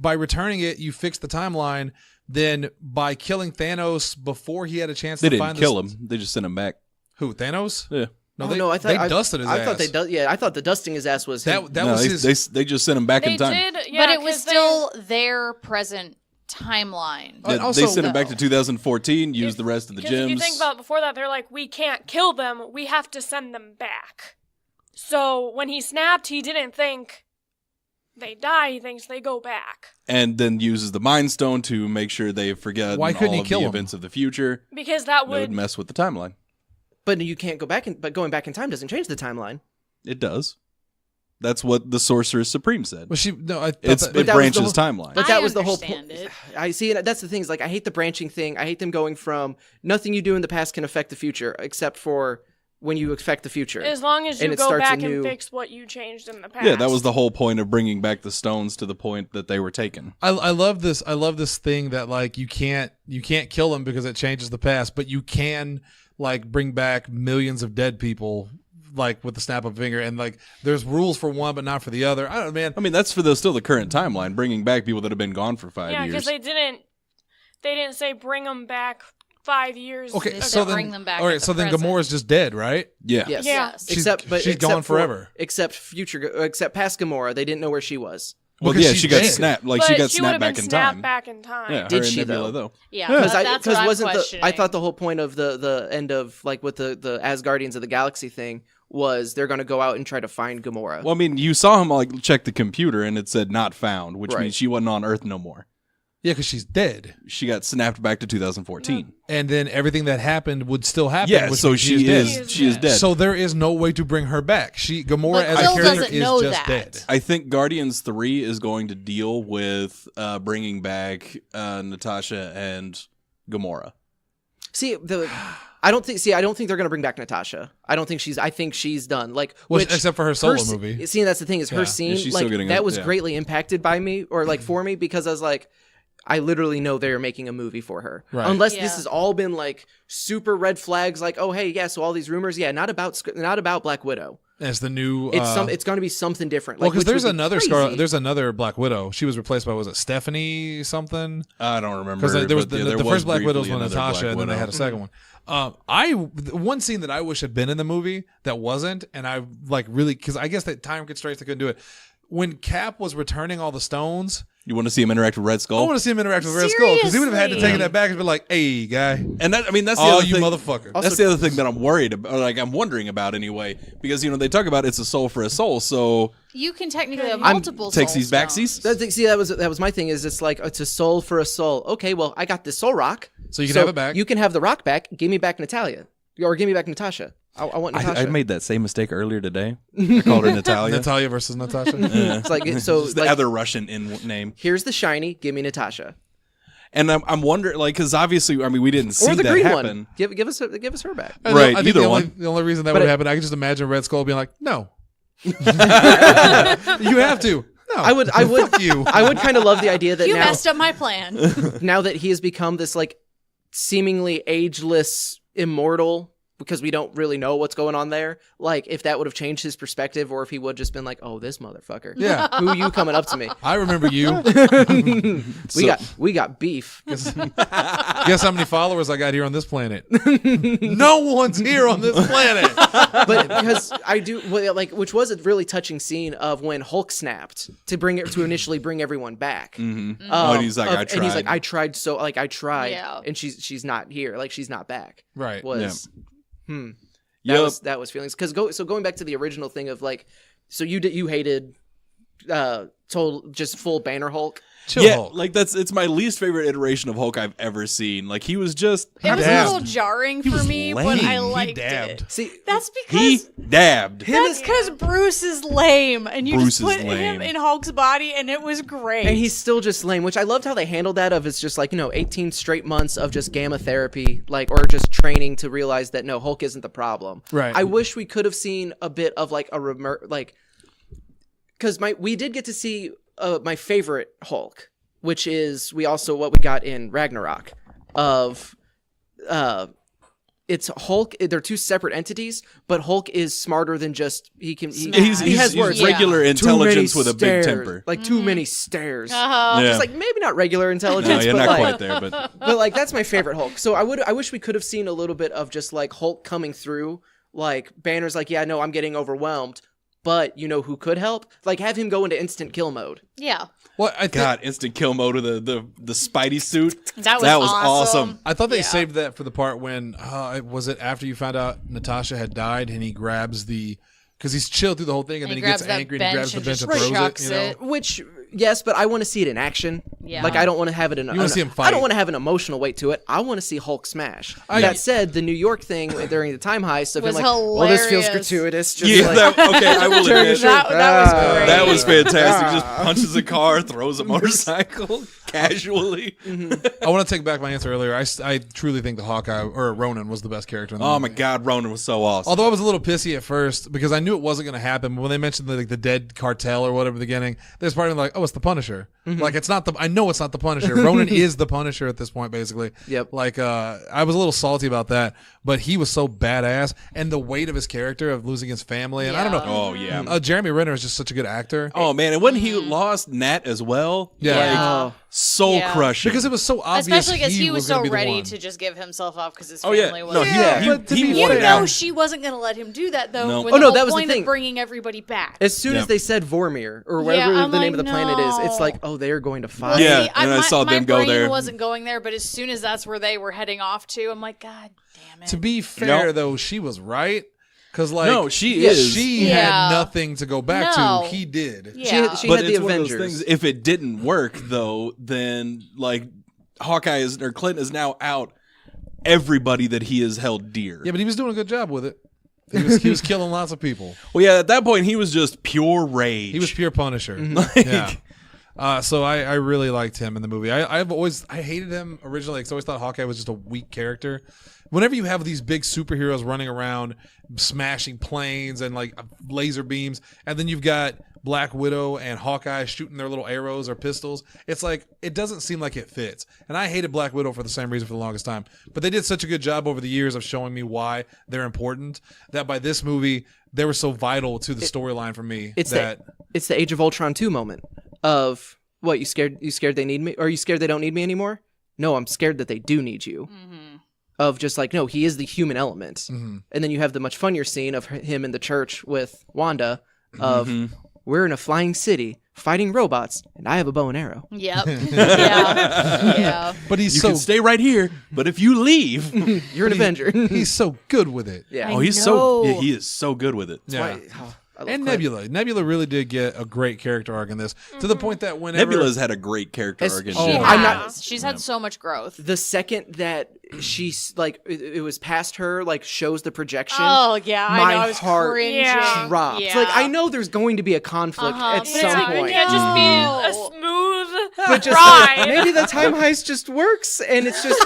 by returning it you fix the timeline, then by killing Thanos before he had a chance They to didn't find kill him. They just sent him back. Who, Thanos? Yeah. No, Oh, they, they dusted his I ass. thought I thought the dusting his ass was him. that No, was his. they just sent him back They in time. did, yeah, but it was 'cause still their present timeline. Uh, They also- sent him back to 2014. Used the rest of the Because if you think gems. about it, before that, they're like, we can't kill them. We have to send them back. So when he snapped, he didn't think they die. He thinks they go back. And then uses the Mind Stone to make sure they forget Why couldn't all he of kill the him? events of the future. Because That that would would... mess with the timeline. But you can't go back. But going back in time doesn't change the timeline. It does. That's what the Sorcerer Supreme said. Well, I thought It that- that was branches the timeline. But I that was the whole point. understand it. I see it. That's the thing. Is like I hate the branching thing. I hate them going from nothing you do in the past can affect the future, except for when you affect the future. As long as And you it go starts back anew. and fix what you changed in the past. Yeah, that was the whole point of bringing back the stones to the point that they were taken. I love this. I love this thing that like you can't kill them because it changes the past, but you can like bring back millions of dead people like with the snap of a finger, and like there's rules for one but not for the other. I don't know, man. I mean, that's for still the current timeline, bringing back people that have been gone for 5 Yeah, years. because they didn't say bring them back 5 years. Okay, They so said then bring them back all at right, the so then present. Gamora's just dead, right? yeah. Yes. Yeah. She's gone forever. Except past Gamora, they didn't know where she was. Well, Because yeah, she's she got dead. snapped. Like But she got she snapped would've back been in snapped time. back in time. Yeah, Did her she, and Nebula, though? Yeah, Because that's what I'm wasn't questioning. I thought the whole point of the end of like with the Asgardians of the Galaxy thing was they're going to go out and try to find Gamora. Well, I mean, you saw him like check the computer and it said not found, which Right. means she wasn't on Earth no more. Yeah, because she's dead, She got snapped back to 2014. and then everything that happened would still happen. Yeah, which so means she dead. is dead. So there is no way to bring her back. Gamora But as a Quill character doesn't is know just that. dead. I think Guardians 3 is going to deal with bringing back Natasha and Gamora. I don't think they're going to bring back Natasha. I think she's done. Like Well, which except for her solo s- movie. See, that's the thing is her Yeah. scene Yeah, she's still like getting that a- was yeah. greatly impacted by me or like for me because I was like I literally know they're making a movie for her. Right. Unless Yeah. this has all been like super red flags like oh hey yeah so all these rumors not about Black Widow. As the new, It's going to be something different. well, Like, because which there's would be another crazy. there's another Black Widow. She was replaced by was it Stephanie something? I don't remember. Because there was but, yeah, the there first Black Widow briefly was with another Natasha, Black and then they Widow. had a second one. One scene that I wish had been in the movie that wasn't, and I like really because I guess that time constraints they couldn't do it. When Cap was returning all the stones, You want to see him interact with Red I Skull? want to see him interact with Red Skull because he would have had to take Seriously? that back and be like, "Hey, guy, And that, I mean, that's the oh other you thing. motherfucker." That's the other thing that I'm worried about, or like I'm wondering about anyway, because they talk about it's a soul for a soul, so You can technically have I'm- multiple takes soul these stones. backsies. That was my thing. Is it's like it's a soul for a soul. Okay, well I got this soul rock, So you can have it back. You can have the rock back. Give me back Natalia, or give me back Natasha. I want Natasha. I made that same mistake earlier today. I called her Natalia. Natalia versus Natasha. Yeah. It's like so. It's the like, other Russian in name. here's the shiny. Give me Natasha, And I'm wondering, like, because obviously, I mean, we didn't see or the that green happen. one. Give us her back. Right, I think either the one. Only, the only reason that But would it- happen, I could just imagine Red Skull being like, "No, you have to." No, I would Fuck you. I would kind of love the idea that You now messed up my plan. now that he has become this like seemingly ageless immortal because we don't really know what's going on there. Like if that would have changed his perspective, or if he would just been like, "Oh, this motherfucker, Yeah. who you coming up to me? I remember you. We got beef." Guess how many followers I got here on this planet? No one's here on this planet. But because I do like, which was a really touching scene of when Hulk snapped to initially bring everyone back. Mm-hmm. And he's like, I tried. And he's like, I tried so like I tried, Yeah. and she's not here, like she's not back. Right. Was Yep. that was feelings because going back to the original thing of like, so you hated total just full Banner Hulk. Chill, yeah, Hulk. like it's my least favorite iteration of Hulk I've ever seen. Like he was just It was dabbed. a little jarring for was me, but lame. I He liked dabbed. it. See, That's he because dabbed. that's because Bruce is lame, and you Bruce just is put lame. him in Hulk's body, and it was great. and he's still just lame, which I loved how they handled that. Of it's just like 18 straight months of just gamma therapy, like or just training to realize that no, Hulk isn't the problem. Right. I wish we could have seen a bit of like because we did get to see my favorite Hulk, which is what we got in Ragnarok of it's Hulk. They're two separate entities, but Hulk is smarter than just he has words. He's regular Yeah. intelligence Too many with a big stairs. temper. Like too many stairs. Uh-huh. Yeah. Just like maybe not regular No, intelligence, you're but not like, quite there, but but like that's my favorite Hulk. So I wish we could have seen a little bit of just like Hulk coming through. Like Banner's like, yeah, no, I'm getting overwhelmed. But you know who could help? Like, have him go into instant kill mode. Yeah. Well, God, instant kill mode of the Spidey suit. That was awesome. I thought they saved that for the part when was it after you found out Natasha had died and he grabs because he's chilled through the whole thing and then he gets angry and he grabs the bench and throws it. You know? Which, yes, but I want to see it in action. Yeah. Like, I don't want to have it in. You want to see him fight. I don't want to have an emotional weight to it. I want to see Hulk smash. That said, the New York thing during the time heist of Was him like, well, this feels hilarious. gratuitous. Just Yeah, like, okay, I will admit That was great. that was fantastic. Just punches a car, throws a motorcycle casually. I want to take back my answer earlier. I truly think the Hawkeye or Ronan was the best character in the Oh movie. my God, Ronan was so awesome. Although I was a little pissy at first because I knew it wasn't going to happen. But when they mentioned the dead cartel or whatever at the beginning, there's part of me like, oh, it's the Punisher. Like, it's not I know it's not the Punisher. Ronan is the Punisher at this point, basically. Yep. Like, I was a little salty about that, but he was so badass, and the weight of his character of losing his family, and I don't know. Oh yeah. Jeremy Renner is just such a good actor. Oh man, and when he lost Nat as well, Yeah. soul Yeah. crushing. Because it was so obvious. Especially because he was gonna so be the ready one. to just give himself up because his Oh, yeah. family was. No, he- there. he- but to he be wanted You fair- know she wasn't going to let him do that, though. No. When Oh, the no, whole that was the point thing. of bringing everybody back. as soon Yeah. as they said Vormir or whatever I'm the name like, of the planet is, it's no. like, oh, they're going to fight. Well, Yeah, see, and I saw them go my brain there. wasn't going there, but as soon as that's where they were heading off to, I'm like, God damn it. To be fair, No. though, she was right. Because, like, No, she is. She Yeah. had nothing to go back No. to. He did. Yeah. She But had the it's one of those Avengers. things. If it didn't work, though, then like Hawkeye or Clint is now out everybody that he has held dear. Yeah, but he was doing a good job with it. He was killing lots of people. Well, yeah, at that point he was just pure rage. He was pure Punisher. Mm-hmm. Yeah. So I really liked him in the movie. I hated him originally because I always thought Hawkeye was just a weak character. Whenever you have these big superheroes running around smashing planes and like laser beams, and then you've got Black Widow and Hawkeye shooting their little arrows or pistols, it's like it doesn't seem like it fits. And I hated Black Widow for the same reason for the longest time. But they did such a good job over the years of showing me why they're important that by this movie they were so vital to the storyline for me. It's that it's the Age of Ultron 2 moment of what, you scared they need me, or are you scared they don't need me anymore? No, I'm scared that they do need you. Of just like, no, he is the human element. And then you have the much funnier scene of him in the church with Wanda of we're in a flying city fighting robots and I have a bow and arrow. Yep. Yeah. but he's You so can stay right here, but if you leave, You're an Avenger. he's so good with it. Yeah. oh, he's so he is so good with it. Yeah. I love And Clint. Nebula really did get a great character arc in this, to the point that whenever Nebula's had a great character As- arc. in Oh, She general. I'm has. not- She's had so much growth. The second that she's like, it was past her, like shows the projection. Oh, yeah. my I know. I was heart cringing. Yeah. drops. Yeah. Like, I know there's going to be a conflict at But some it's like, point. it can't just be No. a smooth But just ride. maybe the time heist just works, and it's just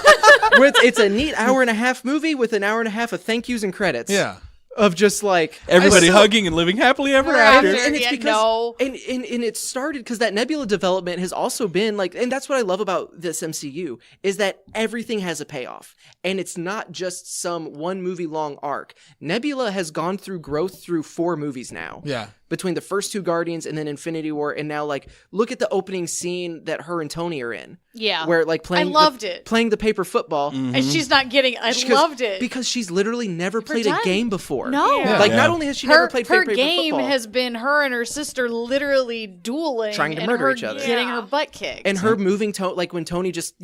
it's a neat hour and a half movie with an hour and a half of thank yous and credits. yeah. Of just like Everybody I still- hugging and living happily ever Right. after. and it's Yeah, because no. and it started because that Nebula development has also been like, and that's what I love about this MCU is that everything has a payoff, and it's not just some one movie long arc. Nebula has gone through growth through 4 movies now. Yeah. Between the first 2 Guardians and then Infinity War, and now like look at the opening scene that her and Tony are in. Yeah. Where like playing loved it. playing the paper football. And she's not getting. I Because- loved it. because she's literally never played a done. game before. No. Yeah. Like Yeah. not only has she never her played her paper game football, has been her and her sister literally dueling, Trying to and murder her each other. getting Yeah. her butt kicked. and her moving like when Tony just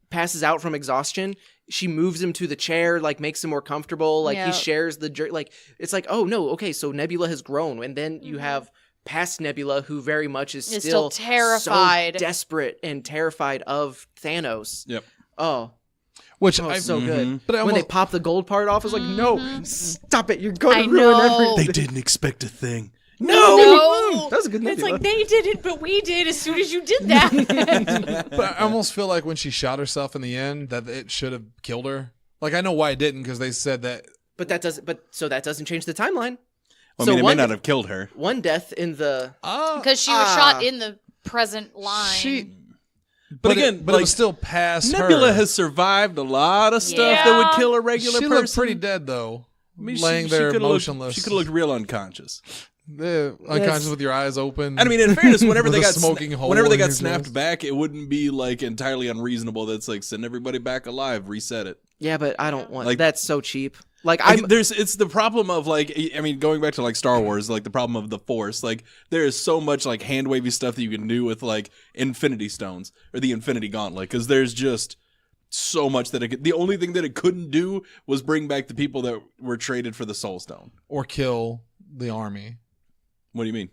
passes out from exhaustion, she moves him to the chair, like makes him more comfortable, like Yeah. he shares the like it's like, oh no, okay, so Nebula has grown, and then you have past Nebula who very much is Is still still terrified. so desperate and terrified of Thanos. Yep. Oh, Which oh, I so good. But I when they almost- pop the gold part off, it's like, no, stop it, you're going I to ruin know. everything. didn't expect a thing. no. That was a good It's Nebula. like they did it, but we did as soon as you did that. But I almost feel like when she shot herself in the end, that it should have killed her. Like I know why it didn't, because they said that. But that doesn't change the timeline. I So mean, it may one- not have killed her. One death in the Because she was shot in the present line. She, But it- again, but like, it was still past Nebula her. has survived a lot of stuff that Yeah. would kill a regular She person. looked pretty dead though, I mean, laying there coulda motionless. Looked, she could have looked real unconscious. Yeah, unconscious with your eyes open. And I mean, in fairness, whenever With they a got smoking hole whenever they in got your snapped chest. back, it wouldn't be like entirely unreasonable. That's like send everybody back alive, reset it. Yeah, but I don't want Like- that's so cheap. Like it's the problem of like, I mean, going back to like Star Wars, like the problem of the Force, like there is so much like hand wavy stuff that you can do with like Infinity Stones or the Infinity Gauntlet, because there's just so much that the only thing that it couldn't do was bring back the people that were traded for the Soul Stone or kill the army. What do you mean?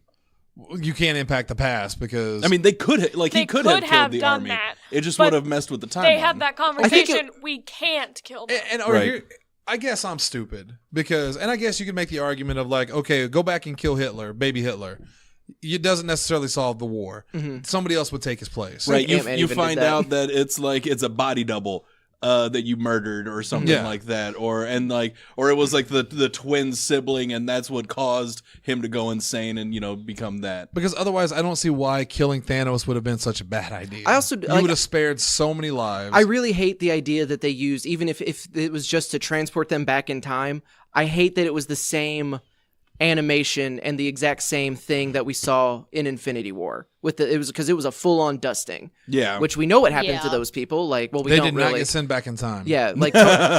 You can't impact the past because I mean, he could have killed the done army. that, It just but would have messed with the timeline. They had that conversation. We can't kill them. and Right. I guess I'm stupid because, and I guess you could make the argument of like, okay, go back and kill Hitler, baby Hitler. It doesn't necessarily solve the war. Somebody else would take his place. Right, Ant-Man you even find did that. out that it's like it's a body double that you murdered or something like that, or it was like the twin sibling, and that's what caused him to go insane and become that. Because otherwise, I don't see why killing Thanos would have been such a bad idea. I also you would have spared so many lives. I really hate the idea that they used, even if it was just to transport them back in time. I hate that it was the same animation and the exact same thing that we saw in Infinity War. It was a full on dusting. Yeah, Which we know what happened to Yeah. those people. Like, well, we they don't did not really. get sent back in time. Yeah, like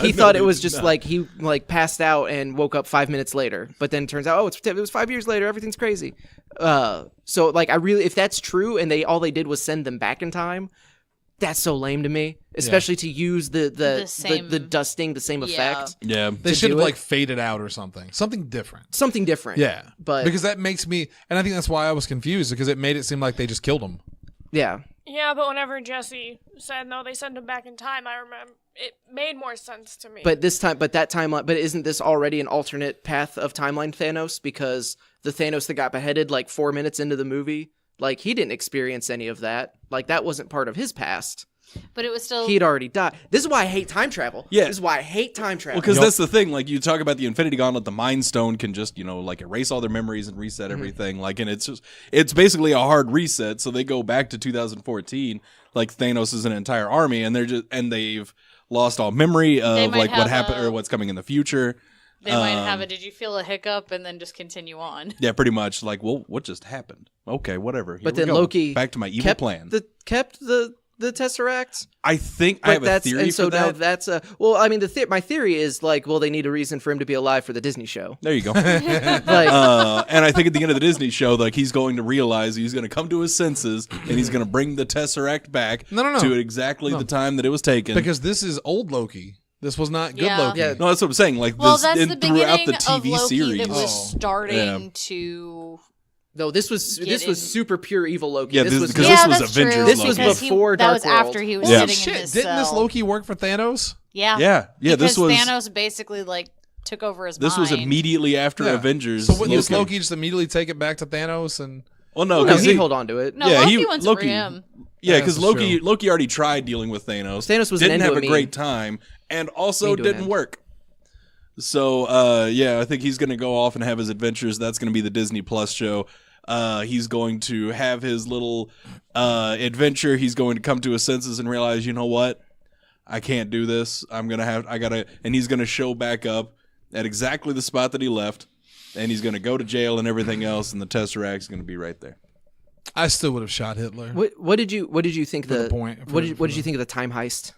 he thought it was just like he like passed out and woke up 5 minutes later, but then it turns out it was 5 years later. Everything's crazy. So like if that's true and all they did was send them back in time, that's so lame to me. Especially to use the dusting, the same effect. yeah. They to should have do it. like faded out or something different. Something different. Yeah, But because that makes me, and I think that's why I was confused because it made it seem like they just killed him. yeah. Yeah, but whenever Jesse said no, they send him back in time, I remember it made more sense to me. But isn't this already an alternate path of timeline Thanos? Because the Thanos that got beheaded like 4 minutes into the movie, like he didn't experience any of that. Like that wasn't part of his past. But it was still. He'd already died. This is why I hate time travel. Yeah. This is why I hate time travel. Well, because that's the thing. Like you talk about the Infinity Gauntlet, the Mind Stone can just like erase all their memories and reset everything. Like, and it's basically a hard reset. So they go back to 2014. Like Thanos is an entire army, and they've lost all memory of might like what have happened or what's coming in the future. They might have a did you feel a hiccup and then just continue on. Yeah, pretty much. Like, well, what just happened? Okay, whatever. Here But we then go. Loki back to my evil kept plan. kept the Tesseract. I think But I have a theory and so for now that. that's my theory is like, well, they need a reason for him to be alive for the Disney show. There you go. Like, And I think at the end of the Disney show, like he's going to realize he's going to come to his senses and he's going to bring the Tesseract back No. to exactly the time that it was taken. Because this is old Loki. This was not good Yeah. Loki. Yeah. No, that's what I'm saying. Like Well, this, that's the throughout beginning the TV of Loki series. that was Oh. starting to. no, this was in- super pure evil Loki. Yeah, this was because Yeah, this was that's true, Avengers This was because before that was Dark after World. he was Yeah. sitting in Shit, his didn't this cell. Loki work for Thanos? Yeah. Yeah, Because this was Thanos basically like took over his this mind. was immediately after Yeah. Avengers. So wouldn't this Loki just immediately take it back to Thanos and? Well, no, no, 'cause he'd hold on to it. No, Yeah, Loki he- went Loki- for him. Yeah, Yeah, because this is Loki already tried dealing with Thanos. Thanos was an didn't end to have a a meme. great time, and also Mean to an didn't end. work. So I think he's going to go off and have his adventures. That's going to be the Disney Plus show. He's going to have his little adventure. He's going to come to his senses and realize, you know what, I can't do this. And he's going to show back up at exactly the spot that he left, and he's going to go to jail and everything else, and the Tesseract's going to be right there. I still would have shot Hitler. What did you think For the point- what did you think of the time heist?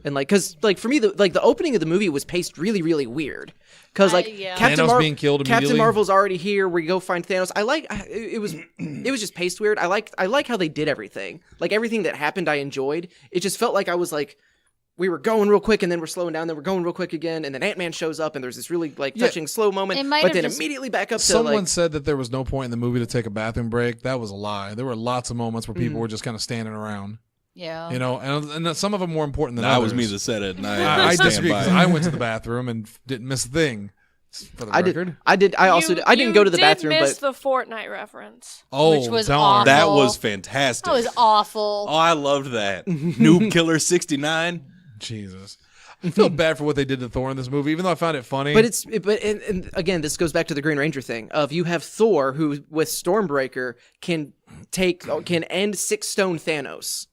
And like, cause like for me, the opening of the movie was paced really, really weird. Cause like yeah. Thanos being killed Captain immediately? Marvel's already here. We go find Thanos. It was just paced weird. I like how they did everything. Like everything that happened, I enjoyed. It just felt like I was like, we were going real quick and then we're slowing down. Then we're going real quick again. And then Ant-Man shows up and there's this really like touching slow moment. It might But have then just- immediately back up to Someone like, said that there was no point in the movie to take a bathroom break. That was a lie. There were lots of moments where people were just kind of standing around. Yeah. You know, and some of them were important than That others. was me that said it, and I stand disagree by because it. I went to the bathroom and didn't miss a thing. For the I record. did. I didn't go to the bathroom, miss but the Fortnite reference. Oh, Which was darn. awful. That was fantastic. That was awful. Oh, I loved that. Noob Killer 69. Jesus. I feel bad for what they did to Thor in this movie, even though I found it funny. But and again, this goes back to the Green Ranger thing of you have Thor who with Stormbreaker can end 6 stone Thanos.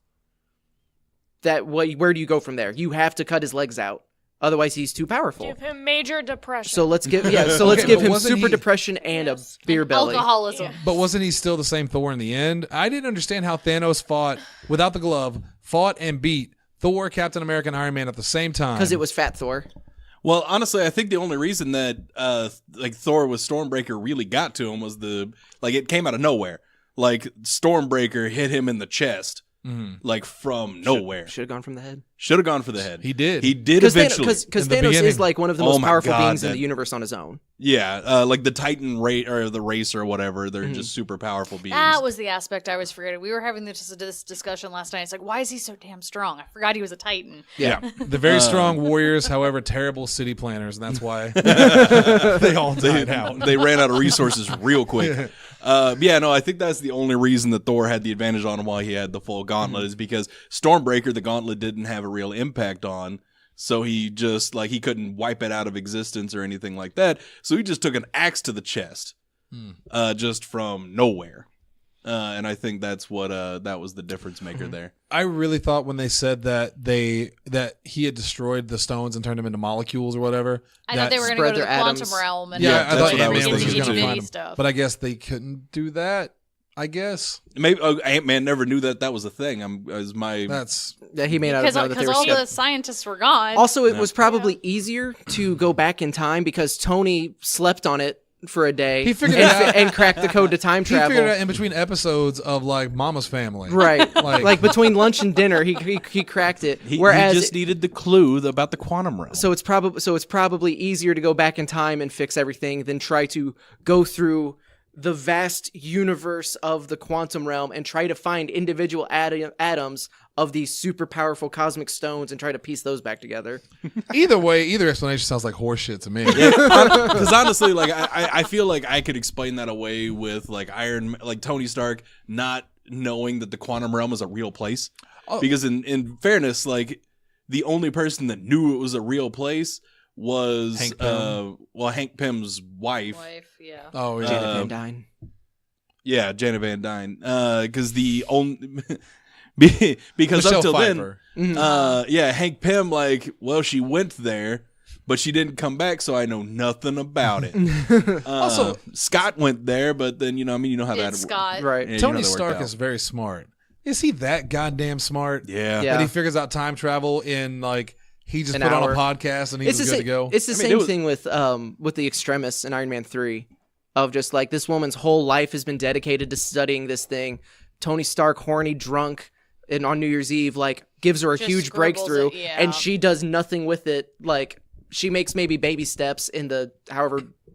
Where do you go from there? You have to cut his legs out, otherwise he's too powerful. Give him major depression. So let's give Okay, give but him wasn't super he- depression and Yes. a beer belly. Alcoholism. But wasn't he still the same Thor in the end? I didn't understand how Thanos fought without the glove, fought and beat Thor, Captain America, and Iron Man at the same time. Because it was Fat Thor. Well, honestly, I think the only reason that like Thor with Stormbreaker really got to him was it came out of nowhere. Like Stormbreaker hit him in the chest, like from nowhere. Should have gone from the head. Should have gone for the head. He did. He did eventually. Because In the Thanos beginning. is like one of the most my powerful God, beings in that- the universe on his own. Yeah, like the Titan or the Race or whatever. They're just super powerful beings. That was the aspect I was forgetting. We were having this discussion last night. It's like, why is he so damn strong? I forgot he was a Titan. yeah. The very strong warriors, however, terrible city planners, and that's why they all died out. They ran out of resources real quick. I think that's the only reason that Thor had the advantage on him while he had the full gauntlet is because Stormbreaker, the gauntlet didn't have a real impact on. So he just, he couldn't wipe it out of existence or anything like that. So he just took an axe to the chest, just from nowhere. And I think that's what, that was the difference maker there. I really thought when they said that he had destroyed the stones and turned them into molecules or whatever. I thought they were going to spread go to the their quantum atoms. realm and Yeah, I that's thought what I was Ant-Man was thinking going to too. find them. stuff. But I guess they couldn't do that. I guess Maybe Ant-Man never knew that was a thing. that's Yeah, he may not have known that they were all skip- the scientists were gone. Also, it was probably easier to go back in time because Tony slept on it for a day He figured it out. and cracked the code to time he figured it out travel. in between episodes of Mama's Family. Right, Like- like between lunch and dinner, he cracked it. he Whereas, just needed the clue about the quantum realm. so it's probably easier to go back in time and fix everything than try to go through the vast universe of the quantum realm and try to find individual atoms of these super powerful cosmic stones and try to piece those back together. Either way, either explanation sounds like horseshit to me. Because honestly, I feel like I could explain that away with Tony Stark not knowing that the quantum realm is a real place. Because in fairness, the only person that knew it was a real place was Hank Pym. Hank Pym's wife. Yeah. Oh yeah. Janet Van Dyne. Yeah, Janet Van Dyne. Because the only because Michelle up till Pfeiffer. then, Hank Pym, she went there, but she didn't come back, so I know nothing about it. Also, Scott went there, but then you know how that It's Scott. Right. Yeah, you know Tony that worked Stark out. is very smart. Is he that goddamn smart? Yeah. Yeah. That he figures out time travel in he just An put hour. on a podcast and he was good to go. It's the I mean, same it was- thing with the Extremis in Iron Man 3 of just this woman's whole life has been dedicated to studying this thing. Tony Stark, horny, drunk, and on New Year's Eve, gives her a Just huge scribbles breakthrough, it, yeah. and she does nothing with it. She makes maybe baby steps in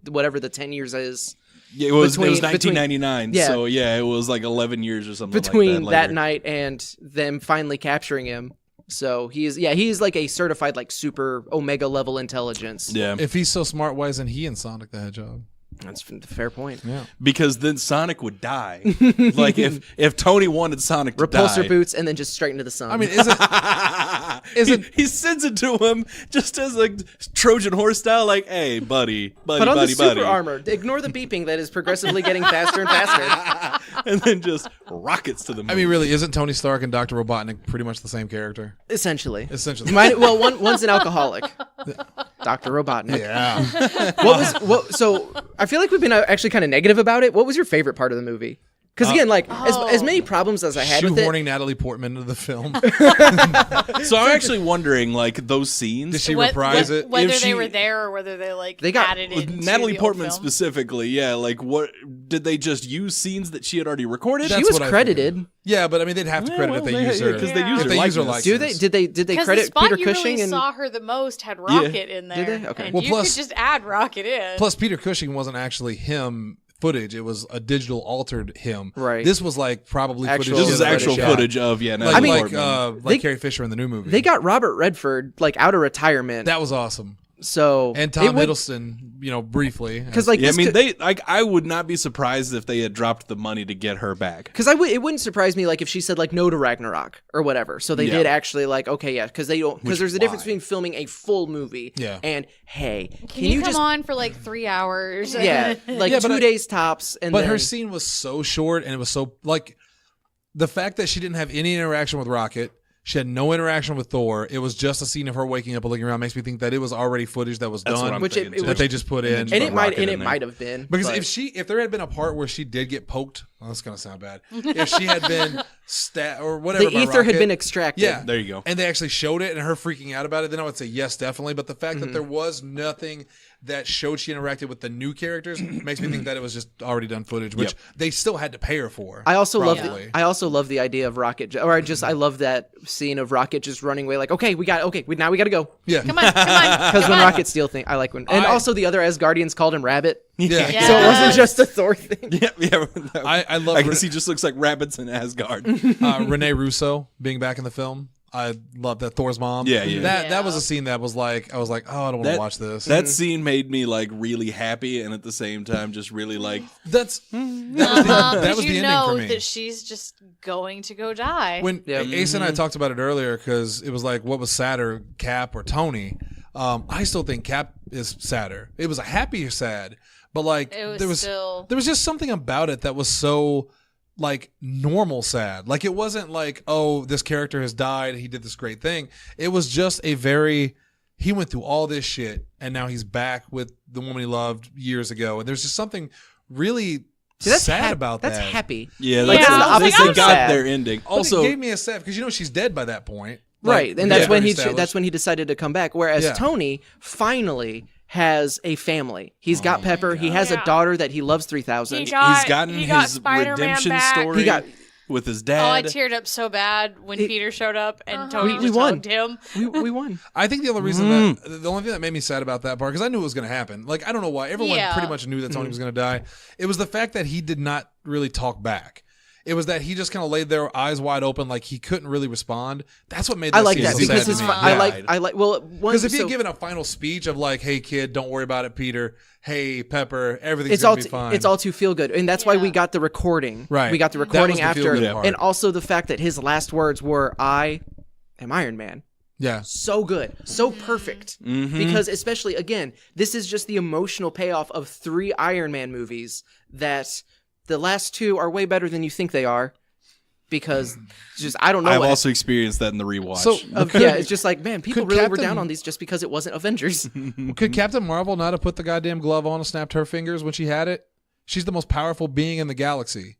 whatever the 10 years is. Yeah, it was Between- 1999, yeah. so it was 11 years or something Between like that later. night and them finally capturing him. So he's a certified super Omega level intelligence. Yeah, If he's so smart, why isn't he in Sonic the Hedgehog? That's a fair point. Yeah. because then Sonic would die. if Tony wanted Sonic to Repulsor die, boots and then just straight into the sun. I mean, isn't he sends it to him just as Trojan horse style, hey, buddy, put on the buddy, super buddy, armor. Ignore the beeping that is progressively getting faster and faster. and then just rockets to the moon. I mean, really, isn't Tony Stark and Dr. Robotnik pretty much the same character? Essentially. Essentially. One's an alcoholic. Dr. Robotnik. Yeah. So I feel like we've been actually kind of negative about it. What was your favorite part of the movie? Because again, as many problems as I had with it, Shoehorning Natalie Portman into the film. so I'm actually wondering, those scenes. Did she reprise it? Whether If they she- were there or whether they got- added it With into Natalie the Portman old film. specifically, what did they just use scenes that she had already recorded? That's she was what I credited. Yeah, but I mean, they'd have to credit if they use her. because Yeah. they use If her they use her likeness. likeness. Did they Because the credit spot Peter you Cushing really and saw her the most had Rocket in there. Did they? Okay. And Well, you plus- could just add Rocket in. Plus, Peter Cushing wasn't actually him footage. It was a digital altered him. Right. This was probably Actual- footage. This is that they actual shot. footage of Natalie I mean, Portman. like Carrie Fisher in the new movie. they got Robert Redford out of retirement. that was awesome. So And it Tom would- Hiddleston, briefly. Because Yeah, I this mean, could- I would not be surprised if they had dropped the money to get her back. Because it wouldn't surprise me if she said no to Ragnarok or whatever. So they Yeah. did actually okay, yeah, because they don't because there's a difference why? between filming a full movie Yeah. and hey, Can you come just on for 3 hours? yeah Yeah, but 2 I- days tops and But then, her scene was so short, and it was so the fact that she didn't have any interaction with Rocket. She had no interaction with Thor. It was just a scene of her waking up and looking around. Makes me think that it was already footage that was That's what done I'm Which it- thinking, too. that they just put in. and it Rocket in might there. might have been Because but- if there had been a part where she did get poked that's gonna sound bad. If she had been or whatever, The ether had been extracted. Yeah, There you go. and they actually showed it, and her freaking out about it, then I would say yes, definitely. But the fact that there was nothing that showed she interacted with the new characters makes me think that it was just already done footage, which they still had to pay her for. I also probably. love the idea of Rocket, I love that scene of Rocket just running away, like, okay, now we gotta go. Yeah, Come on. Because when Rocket steal thing, I like when, and also the other Asgardians called him Rabbit, yeah. Yeah. so it wasn't just a Thor thing. Yeah. I love I guess he just looks like rabbits in Asgard. Renee Russo being back in the film. I love that Thor's mom. Yeah. That was a scene that was like, I was like, oh, I don't want to watch this. That scene made me like really happy, and at the same time, just really like that was the ending for me. That she's just going to go die. When Ace and I talked about it earlier, because it was like, what was sadder, Cap or Tony? I still think Cap is sadder. It was a happier sad, but like there was just something about it that was so like normal sad. Like it wasn't like, oh, this character has died, he did this great thing. It was just he went through all this shit and now he's back with the woman he loved years ago. And there's just something really sad about that. That's happy. yeah, like, like, I was like, they I'm got sad. their ending. But Also, it gave me a sad because she's dead by that point. Right, Like, and that's yeah, when established. he decided to come back. Whereas Tony finally has a family. He's got Pepper. He has a Yeah. daughter that he loves 3,000. he's gotten he got his Spider-Man redemption back. story He got- with his Oh, dad. I teared up so bad when Peter showed up and Tony We just won. hugged him. we won. I think the only reason the only thing that made me sad about that part, because I knew it was going to happen. Like I don't know why everyone pretty much knew that Tony was going to die. It was the fact that he did not really talk back. It was that he just kind of laid there, eyes wide open, like he couldn't really respond. That's what made that I like scene that so because sad his to me. I like well Because if he had given a final speech of like, "Hey kid, don't worry about it, Peter. Hey Pepper, everything's it's gonna all be fine." it's all too feel good, and that's why we got the recording. Right. we got the That recording was the after, feel-good part. and also the fact that his last words were, "I am Iron Man." yeah. So good, so perfect. Because especially again, this is just the emotional payoff of 3 Iron Man movies. That the last 2 are way better than you think they are. Because just I don't know. I've what- also experienced that in the rewatch. So yeah, it's just like, man, people could really were Captain- down on these just because it wasn't Avengers. Could Captain Marvel not have put the goddamn glove on and snapped her fingers when she had it? She's the most powerful being in the galaxy.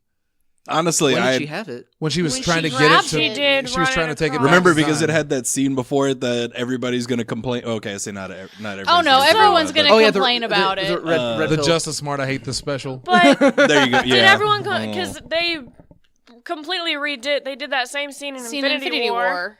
honestly, When I did she have it? When she was When trying she to get it, grabbed to, it, She did she was run trying to it take it. across. remember back in because it time. had that scene before it that everybody's going to complain. Okay, I say not everybody's. Oh no, gonna everyone's complain gonna about complain about the it. red the pill. Justice Smart. I hate this special. But that. There you go. Yeah. did everyone because they completely redid? They did that same scene in Seen in Infinity War.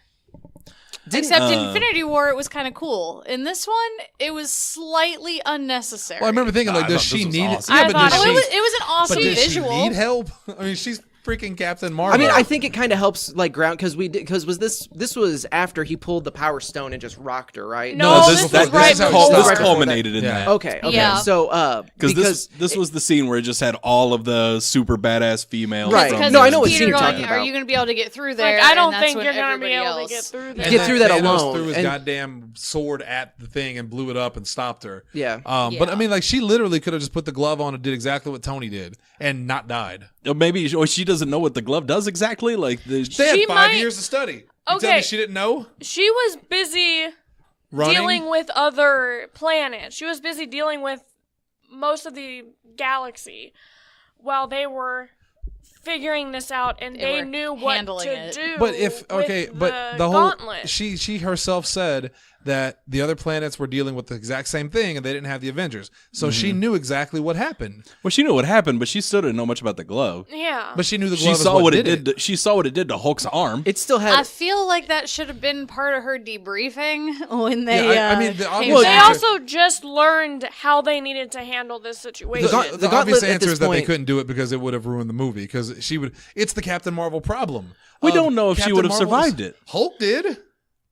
Except in Infinity War, it was kind of cool. In this one, it was slightly unnecessary. Well, I remember thinking, like, I does thought this she was need? awesome. Yeah, I but thought does Oh, she? it was an awesome But does visual. she need help? I mean, she's freaking Captain Marvel. I mean, I think it kind of helps like ground because was this was after he pulled the Power Stone and just rocked her, right? No, this, this that, was right this, before. this Right before culminated in that. that. Okay. Yeah. So Because this was the scene where it just had all of the super badass females. Right. from Because No, it I was know what Peter scene you're going, talking Are about. you going to be able to get through there? Like, I don't And that's think when you're gonna be everybody able to get else- through And there. Get then through that Thanos alone, threw his and- goddamn sword at the thing and blew it up and stopped her. Yeah. But I mean, like, she literally could have just put the glove on and did exactly what Tony did and not died. Or maybe or she doesn't know what the glove does exactly. Like They had She 5 might- years to study. You tell Okay. me she didn't know? She was busy Running? dealing with other planets. She was busy dealing with most of the galaxy while they were figuring this out, and they were knew what handling to it. do. But if okay, with but the whole gauntlet. she herself said that the other planets were dealing with the exact same thing and they didn't have the Avengers. So she knew exactly what happened. well, she knew what happened, but she still didn't know much about the glove. Yeah, But she knew the glove She is saw what it did did. She saw what it did to Hulk's arm. It still I had. feel like that should have been part of her debriefing when they. Yeah, I mean, the came obvious they back. answer- also just learned how they needed to handle this situation. The, The obvious gauntlet at answer this is that they point- couldn't do it because it would have ruined the movie. Because she would. It's the Captain Marvel problem. We of don't know if she Captain would have Marvel's- survived it. Hulk did.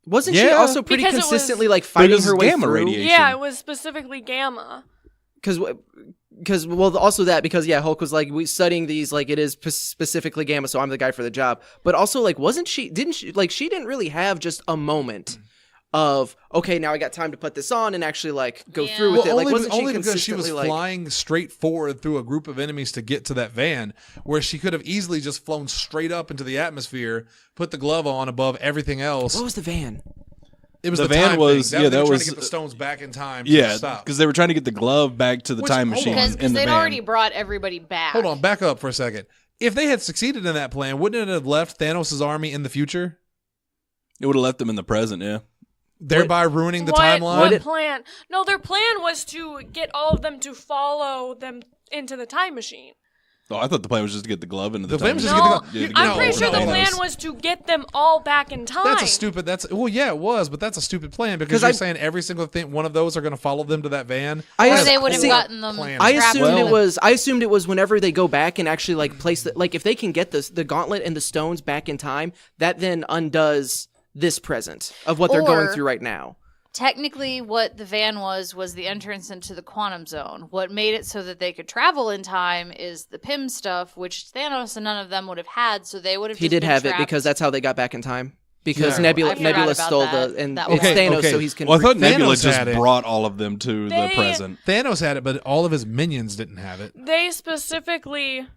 Wasn't she Yeah. also pretty Because it was- consistently like But it fighting was her way gamma through? radiation. Yeah, it was specifically gamma. Because well, also that because yeah, Hulk was like we studying these like it is specifically gamma, so I'm the guy for the job. But also like wasn't she? Didn't she like she didn't really have just a moment of okay, now I got time to put this on and actually like go Yeah. through with Well, it. Like only, wasn't only she because she was consistently like flying straight forward through a group of enemies to get to that van, where she could have easily just flown straight up into the atmosphere, put the glove on above everything else. what was the van? It was The the van time was- thing. yeah, they were that trying was- to get the stones back in time. To Yeah, stop. because they were trying to get the glove back to the Which- time hold machine on. Because in the they'd van. already brought everybody back. Hold on, back up for a second. if they had succeeded in that plan, wouldn't it have left Thanos' army in the future, It would have left them in the present, yeah. thereby ruining the What timeline? plan? No, their plan was to get all of them to follow them into the time machine. Oh, I thought the plan was just to get the glove into the The plan time was machine. just No, to get the- I'm no, pretty sure the no. plan was to get them all back in time. That's a stupid. Well, yeah, it was, but that's a stupid plan because 'Cause you're I- saying every single thing, one of those are going to follow them to that van. I Or ass- they would have see, gotten them. plan. I trapped assumed in it was. I assumed it was whenever they go back and actually like place like if they can get the gauntlet and the stones back in time, that then undoes this present of what they're going Or- through right now. Technically, what the van was the entrance into the quantum zone. What made it so that they could travel in time is the Pym stuff, which Thanos and none of them would have had, so they would have He just did been have trapped. it because that's how they got back in time. Because Yeah. Nebula I forgot Nebula about stole that. and That it's was- Thanos, Okay. so he's can. Well, I thought Nebula Thanos just had it. brought all of them to the They- present. Thanos had it, but all of his minions didn't have it. They specifically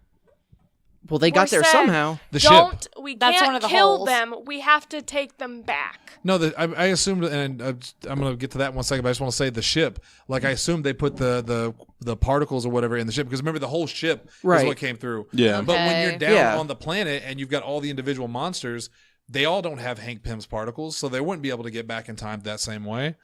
Well, they got were there said, somehow. The ship. don't. We That's can't one of the kill holes. them. We have to take them back. No, I assumed, and I'm going to get to that in 1 second. But I just want to say the ship. Like I assumed they put the particles or whatever in the ship because remember the whole ship is Right. what came through. Yeah. But when Okay. you're down Yeah. on the planet and you've got all the individual monsters, they all don't have Hank Pym's particles, so they wouldn't be able to get back in time that same way.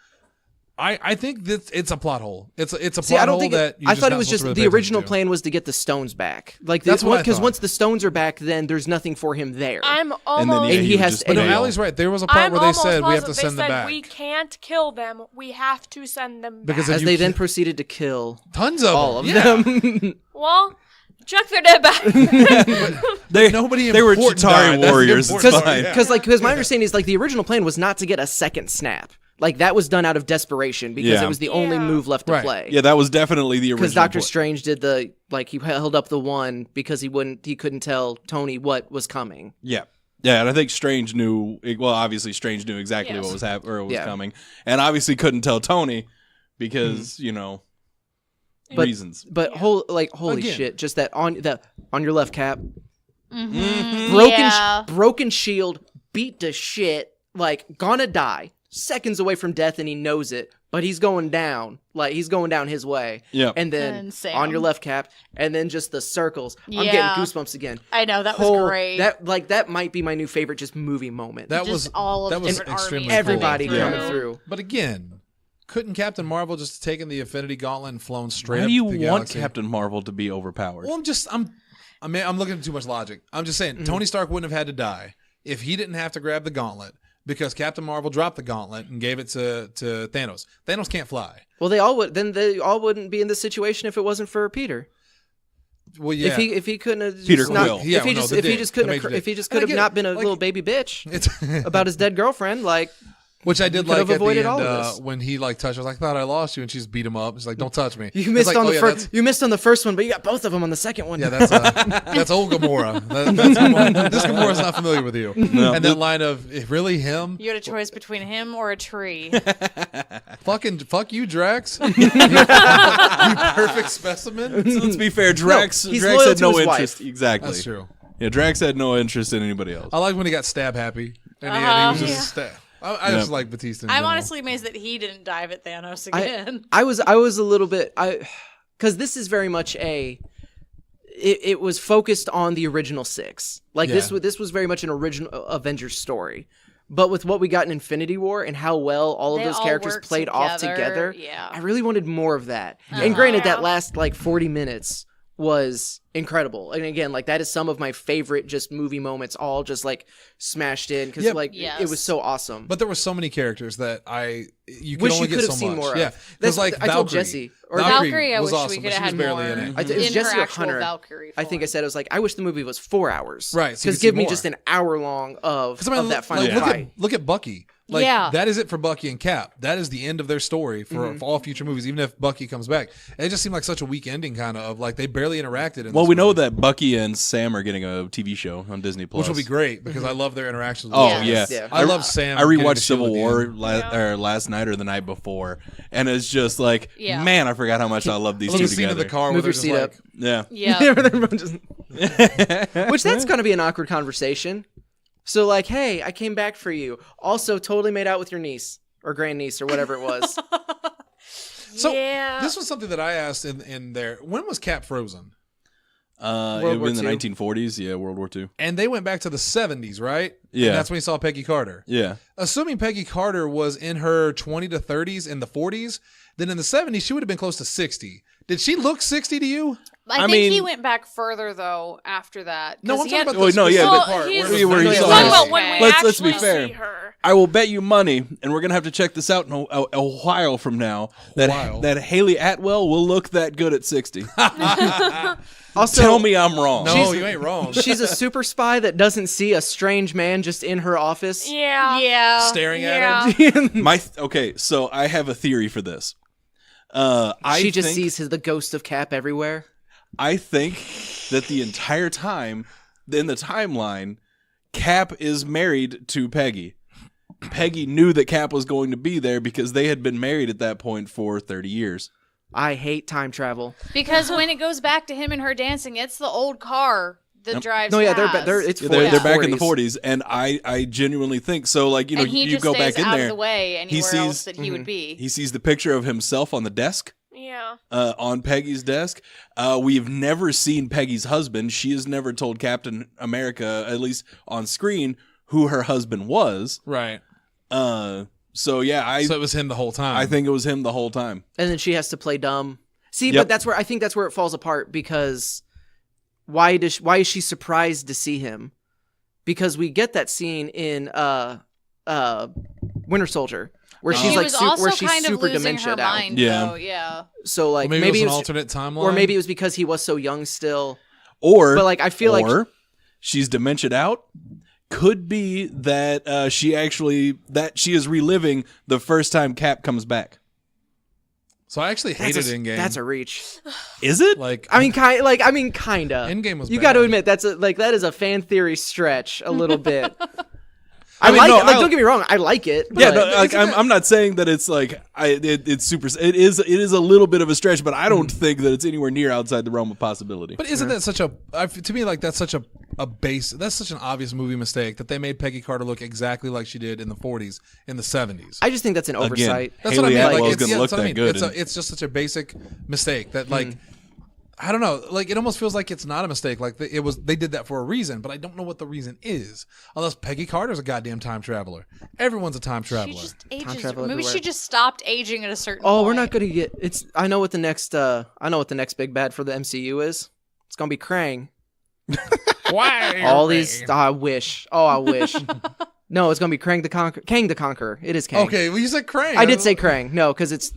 I think that it's a plot hole. It's a plot See, I don't hole think that I thought it was just the original plan. plan was to get the stones back. Like That's what I because thought. once the stones are back, then there's nothing for him there. I'm then, almost. yeah, And he would has just to- But no, fail. Allie's right. There was a part I'm where they almost said we have positive to send they them said back. we can't kill them. We have to send them Because back. if as you they can- then proceeded to kill Tons of all of yeah. them. Well, check their dead back. Nobody They were important Chitauri died. That's the warriors. It's important fine. part, Because my understanding is like the original plan was not to get a second snap. Like that was done out of desperation because Yeah. it was the only Yeah. move left to Right. play. Yeah, that was definitely the original. Because Doctor plan. Strange did he held up the one because he couldn't tell Tony what was coming. Yeah. Yeah, and I think Strange knew. Well, obviously Strange knew exactly Yes. what was was Yeah. coming, and obviously couldn't tell Tony because But- reasons. But holy Again. shit! Just that on your left cap, Mm-hmm. broken Yeah. broken shield, beat to shit, like gonna die, seconds away from death, and he knows it. But he's going down, like he's going down his way. Yeah. And then And Sam. on your left cap, and then just the circles. I'm Yeah. getting goosebumps again. I know, that was great. That might be my new favorite just movie moment. That Just was all of that was different extremely armies cool. Everybody pulling coming through. through. But again, couldn't Captain Marvel just taken the Infinity Gauntlet and flown straight Why up do you the want galaxy? Captain Marvel to be overpowered? Well, I'm looking at too much logic. I'm just saying Tony Stark wouldn't have had to die if he didn't have to grab the gauntlet because Captain Marvel dropped the gauntlet and gave it to Thanos. Thanos can't fly. Well, they all would. Then they all wouldn't be in this situation if it wasn't for Peter. Well, yeah. If he couldn't have just Peter not, Quill. Yeah, if he well, no, just the if he dick, just the couldn't major have, if he dick. just And could have again, not been a like- little baby bitch it's about his dead girlfriend, like which I did could like have at the avoided end all of this. when he like touched. I was like, I thought I lost you, and she's beat him up. He's like, don't touch me. you It's missed like, on oh, the yeah, first. You missed on the first one, but you got both of them on the second one. Yeah, that's old Gamora. That's Gamora. This Gamora's not familiar with you. And that line of really him? You had a choice between him or a tree. Fuck you, Drax. you perfect specimen. So let's be fair. Drax he's Drax loyal had to no his wife. interest. Exactly. That's true. Yeah, Drax had no interest in anybody else. I like when he got stab happy, and he was just Yeah. stab. I just like Batista. In I'm general. honestly amazed that he didn't dive at Thanos again. I was a little bit because this is very much it was focused on the original six. Like Yeah. this was very much an original Avengers story. But with what we got in Infinity War and how well all of They those all characters work played off together, yeah. I really wanted more of that. And granted, that last like 40 minutes was incredible. And again, like that is some of my favorite just movie moments, all just like smashed in because Yep. like Yes. it was so awesome. But there were so many characters that you could Wish only you get could so have seen much. more of. Yeah, That's- because like I told Valkyrie, Jesse, or Valkyrie, I was wish awesome, we but could she have was had barely more. in it. It was in Jesse her or actual Hunter. Valkyrie I think I form. said I was like, I wish the movie was 4 hours. Right, so you Because could see give me more. just an hour long of that final look fight. Look at Bucky. Like Yeah. that is it for Bucky and Cap. That is the end of their story for Mm-hmm. all future movies, even if Bucky comes back. And it just seemed like such a weak ending, kind of like they barely interacted. Well, this we know movie, that Bucky and Sam are getting a TV show on Disney Plus, which will be great because I love their interactions. With Oh each other. Yes. yeah. Yeah. I love Sam. I getting rewatched the Civil shield at the War end. last night or the night before, and it's just like, Yeah. man, I forgot how much I love these I love two the scene in together. the car Move where your they're seat just up. like, Yeah, Yeah. Everyone just- Which that's gonna be an awkward conversation. So like, hey, I came back for you. Also, totally made out with your niece or grandniece or whatever it was. So Yeah. this was something that I asked in there. When was Cap frozen? It War was in the II. 1940s. Yeah, World War II. And they went back to the 70s, right? Yeah. And that's when you saw Peggy Carter. Yeah. Assuming Peggy Carter was in her 20 to 30s in the 40s, then in the 70s, she would have been close to 60. Did she look 60 to you? I think mean- he went back further though after that. No, 'cause I'm he talking had- about the Wait, no, yeah, specific but- part he's- where Where he He's saw talking her. about when we Let's actually be fair. see her. I will bet you money, and we're gonna have to check this out in a while from now. That Haley Atwell will look that good at 60. Also, Tell me I'm wrong. No, you ain't wrong. she's a super spy that doesn't see a strange man just in her office. Yeah. Yeah. Staring at her. Yeah. Okay, so I have a theory for this. She just sees the ghost of Cap everywhere. I think that the entire time in the timeline, Cap is married to Peggy. Peggy knew that Cap was going to be there because they had been married at that point for 30 years. I hate time travel. Because when it goes back to him and her dancing, it's the old car that drives. No, yeah, past. it's They're back in the 40s. 40s, and I genuinely think so. Like, you know, and he you just go stays back in out there. of the way anywhere else that he would be. He sees the picture of himself on the desk. Yeah. On Peggy's desk. We've never seen Peggy's husband. She has never told Captain America, at least on screen, who her husband was. Right. So yeah, So it was him the whole time. I think it was him the whole time. And then she has to play dumb. See, Yep. but that's where it falls apart because why is she surprised to see him? Because we get that scene in Winter Soldier where she's She like was also where she's kind of super losing dementia her out. mind, Yeah. though. Yeah. So like Or maybe it was it an was, alternate timeline. or maybe it was because he was so young still. Or But like I feel like she's dementiaed out. Could be that she is reliving the first time Cap comes back. So I actually hated Endgame. That's a reach. Is it? like. kinda. Endgame was You bad. got to admit that is a fan theory stretch a little bit. I mean, no, don't get me wrong, I like it. Yeah, but- no, like I'm not saying that it's like it's super. It is a little bit of a stretch, but I don't think that it's anywhere near outside the realm of possibility. But isn't that such to me, like, that's such that's such an obvious movie mistake that they made Peggy Carter look exactly like she did in the 40s, in the 70s. I just think that's an oversight. That's Haley what I mean. Atwell's Like, gonna look that's what I that mean. good. It's just such a basic mistake that, like, I don't know. Like, it almost feels like it's not a mistake. Like, they did that for a reason, but I don't know what the reason is. Unless Peggy Carter's a goddamn time traveler. Everyone's a time She traveler. just ages. travel Maybe everywhere. she just stopped aging at a certain Oh, point. we're not going to get it's I know what the next big bad for the MCU is. It's going to be Krang. Why? All these I wish. No, it's going to be Kang the Conqueror. It is Kang. Okay, well, you said Krang. I did say Krang. No, cuz it's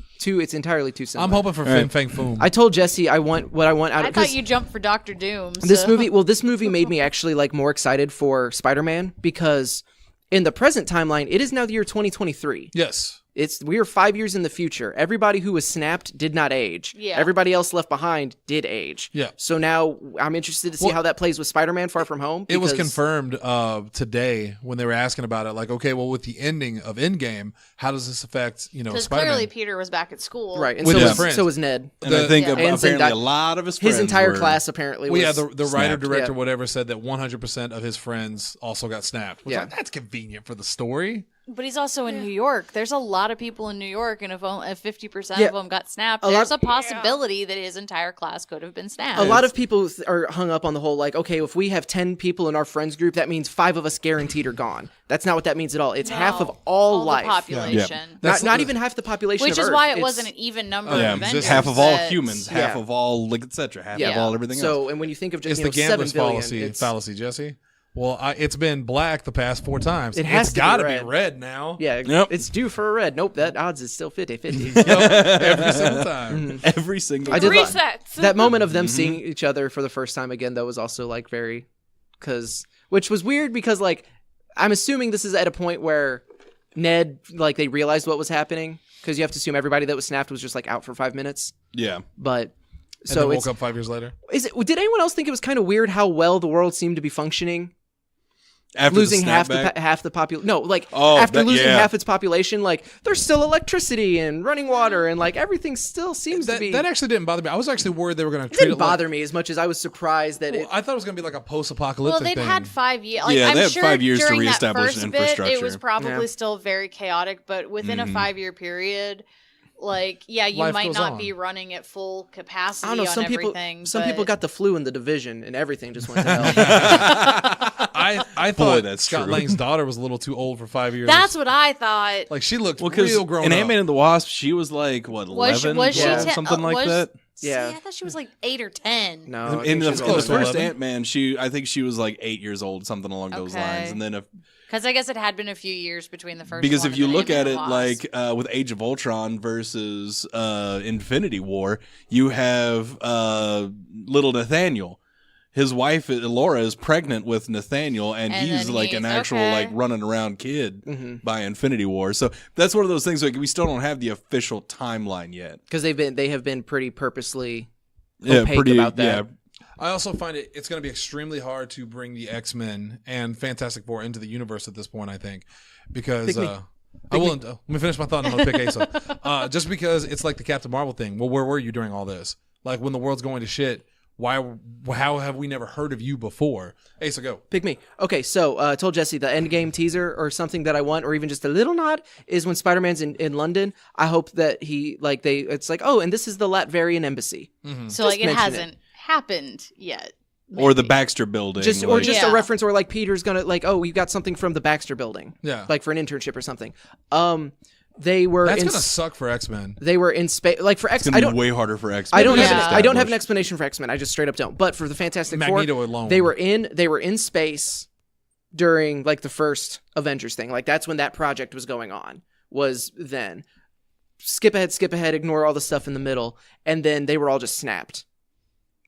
entirely too similar. I'm hoping for Fin Fang Foom. I told Jesse I want out I of thought you jumped for Doctor Doom. this so- movie. Well, this movie made me actually like more excited for Spider-Man because in the present timeline, it is now the year 2023. Yes. We are 5 years in the future. Everybody who was snapped did not age. Yeah. Everybody else left behind did age. Yeah. So now I'm interested to see how that plays with Spider-Man Far From Home. It was because- confirmed today when they were asking about it. Like, okay, well, with the ending of Endgame, how does this affect, Because Spider-Man? clearly Peter was back at school. Right, and With so his was, friends. so was Ned. And I think Yeah. And apparently Zendaya- a lot of his friends His entire were- class apparently Well, was. yeah, the writer, snapped. director, Yeah. whatever, said that 100% of his friends also got snapped. Which, Yeah. like, that's convenient for the story. But he's also in New York. There's a lot of people in New York, and if 50% Yeah. of them got snapped, A lot- there's a possibility that his entire class could have been snapped. A lot of people are hung up on the whole, like, okay, if we have 10 people in our friends group, that means 5 of us guaranteed are gone. That's not what that means at all. It's half of all the life. population. That's- Not even half the population Which of is Earth. why it It's- wasn't an even number Yeah, of just Avengers. half of all that- humans, half Yeah. of all, like, etc., half Yeah. of all everything else. So, and when you think of just It's the 7 gambler's billion, fallacy, Jesse. Well, it's been black the past 4 times. It has it's to be gotta red. be red now. yeah, Yep. it's due for a red. Nope, that odds is still 50-50. Every single time. Every single I did time. like- Resets. That moment of them seeing each other for the first time again, though, was also like which was weird because like I'm assuming this is at a point where Ned, like, they realized what was happening because you have to assume everybody that was snapped was just like out for 5 minutes. Yeah. But And so then it's woke up 5 years later. did anyone else think it was kind of weird how well the world seemed to be functioning? After Losing the half snapback. the population. No, like Oh, after that- losing yeah. half its population, like there's still electricity and running water and like everything still seems to be. That actually didn't bother me. I was actually worried they were going to it treat didn't it like, bother me as much as I was surprised that Well, I thought it was going to be like a post-apocalyptic Well, they'd thing. had 5 years. Like, Yeah, I'm they had sure 5 years to during reestablish that first an bit, it infrastructure. was probably Yeah. still very chaotic, but within a 5-year period, Like, yeah, you Life might goes not on. be running at full capacity I don't know. on Some everything. people but got the flu in the division, and everything just went to hell. I thought that's Scott true. Lang's daughter was a little too old for 5 years. That's what I thought. like she looked Well, because real grown in up. Ant-Man and the Wasp, she was like what, Was she- 11, was she 12, ten- something like was- that. Yeah. See, I thought she was like 8 or 10. No, I In think the, she's in the older. first 11. Ant-Man, I think she was like 8 years old, something along those Okay. lines. And then Because I guess it had been a few years between the first because one if you and look then at it Ant-Man and the Wasp. like with Age of Ultron versus Infinity War, you have little Nathaniel. His wife Laura is pregnant with Nathaniel, and And he's then like an he's- actual okay. like running around kid by Infinity War. So that's one of those things. Like we still don't have the official timeline yet. Because they have been pretty purposely opaque about that. Yeah, I also find it's going to be extremely hard to bring the X-Men and Fantastic Four into the universe at this point, I think, because Pick me. let me finish my thought and I'm going to pick Asa. Just because it's like the Captain Marvel thing. Well, where were you during all this? Like when the world's going to shit, how have we never heard of you before? Asa, go. Pick me. Okay, so I told Jesse the Endgame teaser or something that I want, or even just a little nod, is when Spider-Man's in London. I hope that it's like, oh, and this is the Latvian embassy. So like it mention hasn't happened yet. or the maybe. Baxter Building, Or like- just Yeah. a reference, or like Peter's gonna like, oh, you got something from the Baxter Building, Yeah. like for an internship or something. They were That's in going to suck for X-Men. they were in space, like for X. It's I gonna don't be way harder for X. I don't Yeah. have an explanation for X-Men. I just straight up don't. But for the Fantastic Magneto Four, alone. they were in space during like the first Avengers thing. Like that's when that project was going on. Was then skip ahead, ignore all the stuff in the middle, and then they were all just snapped.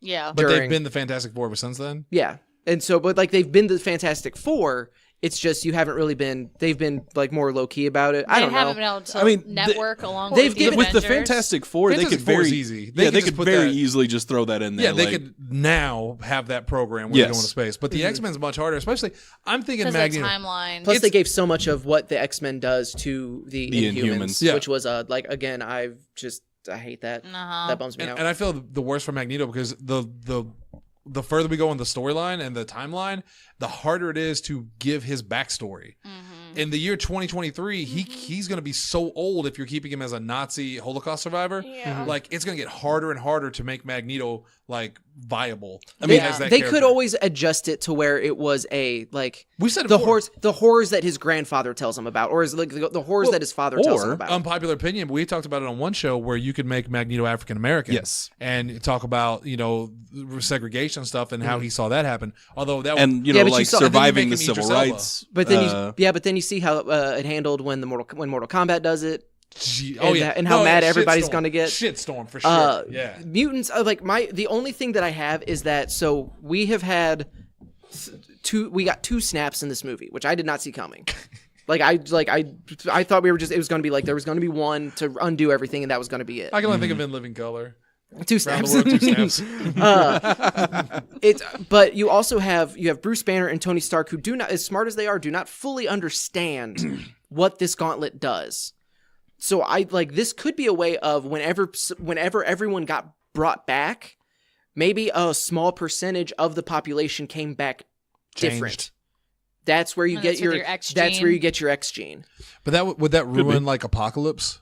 Yeah. But they've during- been the Fantastic Four ever since then. Yeah, and so but like they've been the Fantastic Four. It's just you haven't really been. They've been like more low key about it. I They don't haven't know. been able to I mean, network along they've with the given- with the Avengers. Fantastic Four, they Fantastic could Four is very easy. They could could just put very that- easily just throw that in there. Yeah, they like- could now have that program where Yes. they go into space. But the X-Men's much harder, especially I'm thinking Because of Magneto. timeline. Plus, It's- they gave so much of what the X-Men does to the Inhumans, Inhumans. Yeah. which was like again, I hate that. Uh-huh. That bums me out. And I feel the worst for Magneto because the further we go in the storyline and the timeline, the harder it is to give his backstory. In the year 2023, he's going to be so old if you're keeping him as a Nazi Holocaust survivor. Yeah. Like it's going to get harder and harder to make Magneto like viable. They, as that they character. could always adjust it to where it was a like We said it the before. horrors that his grandfather tells him about, or is like the horrors that his father tells him or, about. Unpopular opinion, but we talked about it on one show where you could make Magneto African American. Yes. And talk about, segregation stuff and how he saw that happen. Although that and Yeah, but you like saw- surviving and the then you make him civil Idris Elba. rights. but then you see how it handled when when Mortal Kombat does it. And how mad everybody's gonna get. Shitstorm for sure. Yeah. Mutants like the only thing that I have is that so we have had we got two snaps in this movie, which I did not see coming. I thought it was going to be like there was going to be one to undo everything and that was going to be it. I can only think of In Living Color. Two Around snaps. the world, two snaps. But you also have Bruce Banner and Tony Stark who do not, as smart as they are, do not fully understand what this gauntlet does. So this could be a way of whenever everyone got brought back, maybe a small percentage of the population came back different. Changed. That's where you And get that's your with your X that's gene. where you get your X gene. But would that ruin like Apocalypse?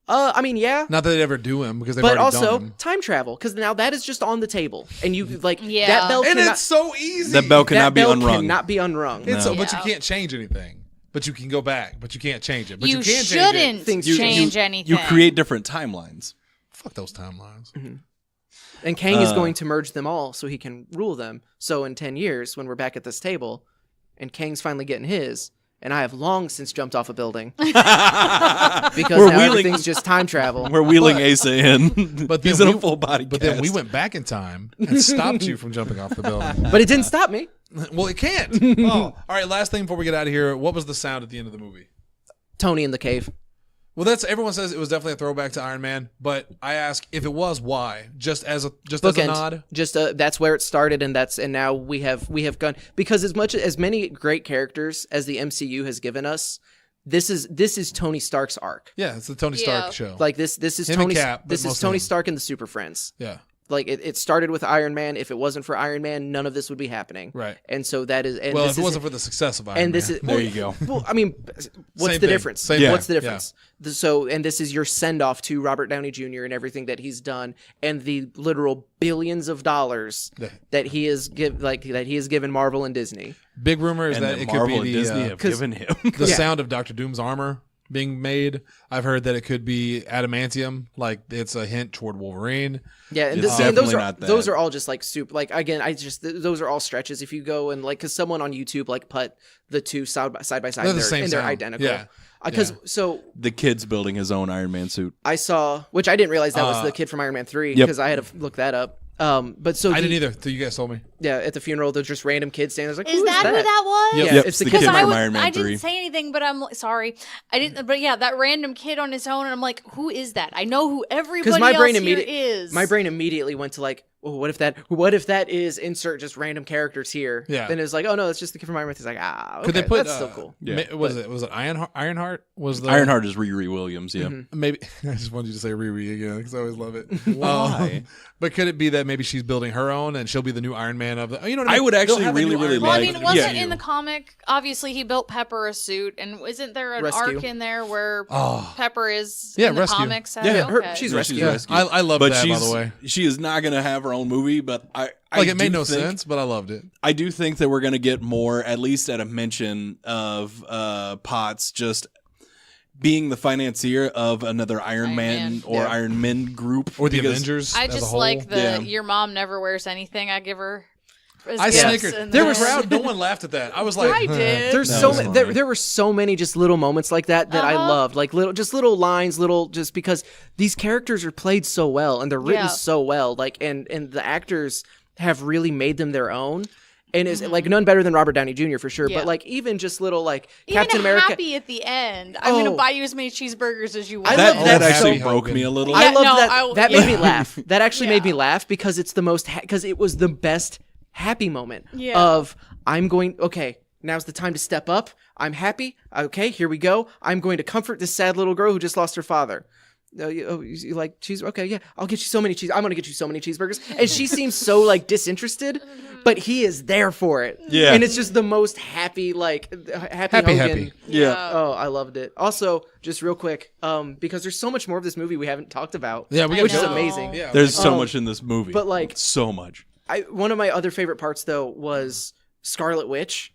I mean, yeah. Not that they'd ever do him because they've But already also done him. time travel, because now that is just on the table, and you Yeah. that bell And cannot, it's so easy. That bell cannot that be bell unrung. cannot be unrung. It's No. but you Yeah. can't change anything. But you can go back. But you can't change it. But you, You can shouldn't change it. Things change anything. You create different timelines. Fuck those timelines. And Kang is going to merge them all so he can rule them. So in 10 years, when we're back at this table, and Kang's finally getting his, and I have long since jumped off a building because We're now wheeling- everything's just time travel. We're wheeling Asa in. But He's then in a full body. But then we went back in time and stopped you from jumping off the building. But it didn't stop me. Well, it can't. Oh, all right. Last thing before we get out of here. What was the sound at the end of the movie? Tony in the cave. Well, everyone says it was definitely a throwback to Iron Man, but I ask if it was, why? Just as a Bookend. nod. Just that's where it started, and now we have gone, because as many great characters as the MCU has given us, this is Tony Stark's arc. Yeah, it's the Tony Stark show. Like this is Him and Tony Cap, but this is mostly Tony him. Stark and the Super Friends. Yeah. like it started with Iron Man. If it wasn't for Iron Man, none of this would be happening. Right. And so that is. And Well, this if it is- wasn't for the success of Iron and Man. this is There you go. Well, I mean, what's Same the thing. difference? Same thing. What's the Yeah. difference? So, and this is your send off to Robert Downey Jr. and everything that he's done, and the literal billions of dollars that he has given Marvel and Disney. Big rumor is And that that it Marvel could be and the Disney have 'cause- given him. the Yeah. sound of Doctor Doom's armor being made. I've heard that it could be adamantium, like it's a hint toward Wolverine. Yeah, and, It's and definitely those are not that. those are all just like super. Like again, those are all stretches. If you go and like, because someone on YouTube like put the two side by side, They're the and same they're sound. identical. Yeah. Because Yeah. so The kid's building his own Iron Man suit. I saw, which I didn't realize that was the kid from Iron Man 3 Yep. because I had to look that up. But so I didn't either. So you guys told me. Yeah, at the funeral, there's just random kids standing there. Like, Is that who that was? Yeah, Yep, it's the the kid kid from from I, Iron Man I 3. didn't say anything, but I'm sorry. I didn't. But yeah, that random kid on his own, and I'm like, who is that? I know who everybody Because my brain else here immediately is. my brain immediately went to like, well, what if that is insert just random characters here? Yeah. Then it's like, oh no, it's just the kid from Iron Man. It's like, okay, Could they put? that's still cool. Yeah. Was it Ironheart? Was the Ironheart is Riri Williams, yeah. Maybe I just wanted you to say Riri again because I always love it. Why? But could it be that maybe she's building her own and she'll be the new Iron Man of the? You know what I I mean? would actually They'll have a really, new really Iron well, I Man like- mean, for the wasn't yeah. in the comic. Obviously, he built Pepper a suit, and isn't there an Rescue. arc in there where Oh. Pepper is Yeah, in the Rescue. comics? Yeah, okay. she's Yeah, rescued. she's rescued. I love But that, by she's, the way. she is not going to have her own movie, but I Like it made do no think- sense, but I loved it. I do think that we're going to get more, at least at a mention of Potts just being the financier of another Iron Iron Man Man. or Yeah. Iron Men group. Or the because- Avengers. I as a just whole. like the Yeah. your mom never wears anything I give her. as I gifts, snickered. and There was then- crowd. No one laughed at that. I was like, I did. There's That so was many, funny. there were so many just little moments like that I Uh-huh. loved, like little lines, just because these characters are played so well and they're written Yeah. so well, like and the actors have really made them their own. And is Mm-hmm. like none better than Robert Downey Jr. for sure, Yeah. but like even just little like Even Captain America. Happy at the end. I'm gonna Oh. buy you as many cheeseburgers as you I want. love that that actually so- broke me a little. I Yeah, love no, that. I- That yeah. made me laugh. That actually made Yeah. me laugh because it's the most because it was the best happy moment Yeah. of I'm going okay. Now's the time to step up. I'm happy. Okay, here we go. I'm going to comfort this sad little girl who just lost her father. You like cheese? Okay, yeah. I'll get you so many cheese. I'm gonna get you so many cheeseburgers. And she seems so like disinterested, but he is there for it. Yeah. And it's just the most happy, like happy Happy, Hogan. happy. Yeah. Oh, I loved it. Also, just real quick, because there's so much more of this movie we haven't talked about. Yeah, we I which gotta is know. amazing. Yeah, There's so Um, much in this movie. but, like- so much. One of my other favorite parts though was Scarlet Witch.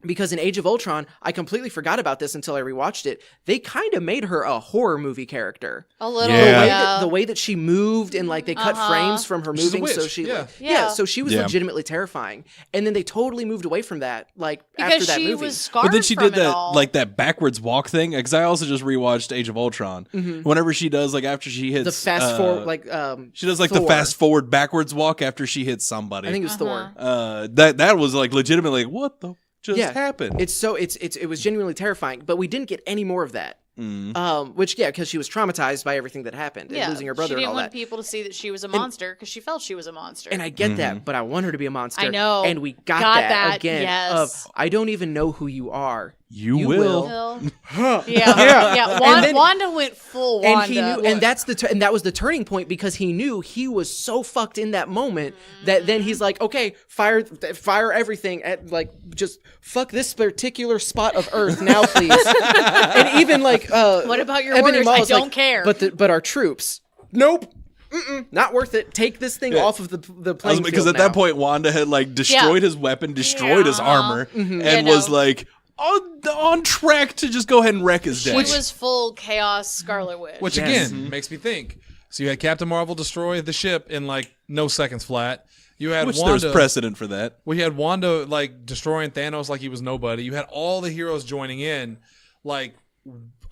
Because in Age of Ultron, I completely forgot about this until I rewatched it. They kind of made her a horror movie character. A little, Yeah. The way that she moved and like they cut frames from her She's a moving, so witch, she yeah. like, Yeah. so she was Yeah. legitimately terrifying. And then they totally moved away from that, like after because that she movie. was scarred But then she from did it that all. like that backwards walk thing. Because I also just rewatched Age of Ultron. Whenever she does like after she hits the fast forward, like she does like Thor. the fast forward backwards walk after she hits somebody. I think it was Thor. That was like legitimately like what the just happened. It was genuinely terrifying, but we didn't get any more of that. Which because she was traumatized by everything that happened and losing her brother She and didn't all want that. people to see that she was a monster because she felt she was a monster. And I get that, but I want her to be a monster. I know. and we got Got that, that, again. yes. Of I don't even know who you are. you you will. Well, yeah. And then- Wanda went full Wanda. And he knew, and that's and that was the turning point because he knew he was so fucked in that moment that then he's like, okay, fire everything at like just fuck this particular spot of Earth now, please. And even like, What about your Ebony orders? Maw I is like, don't care. But our troops, nope. Not worth it. Take this thing off of the playing Because field at that now. point Wanda had like destroyed his weapon, destroyed his armor, and was like on track to just go ahead and wreck his she deck. was full chaos Scarlet Witch. Which Yes. again makes me think. So you had Captain Marvel destroy the ship in like no seconds flat. You had Which Wanda. there's precedent for that. We had Wanda like destroying Thanos like he was nobody. You had all the heroes joining in. Like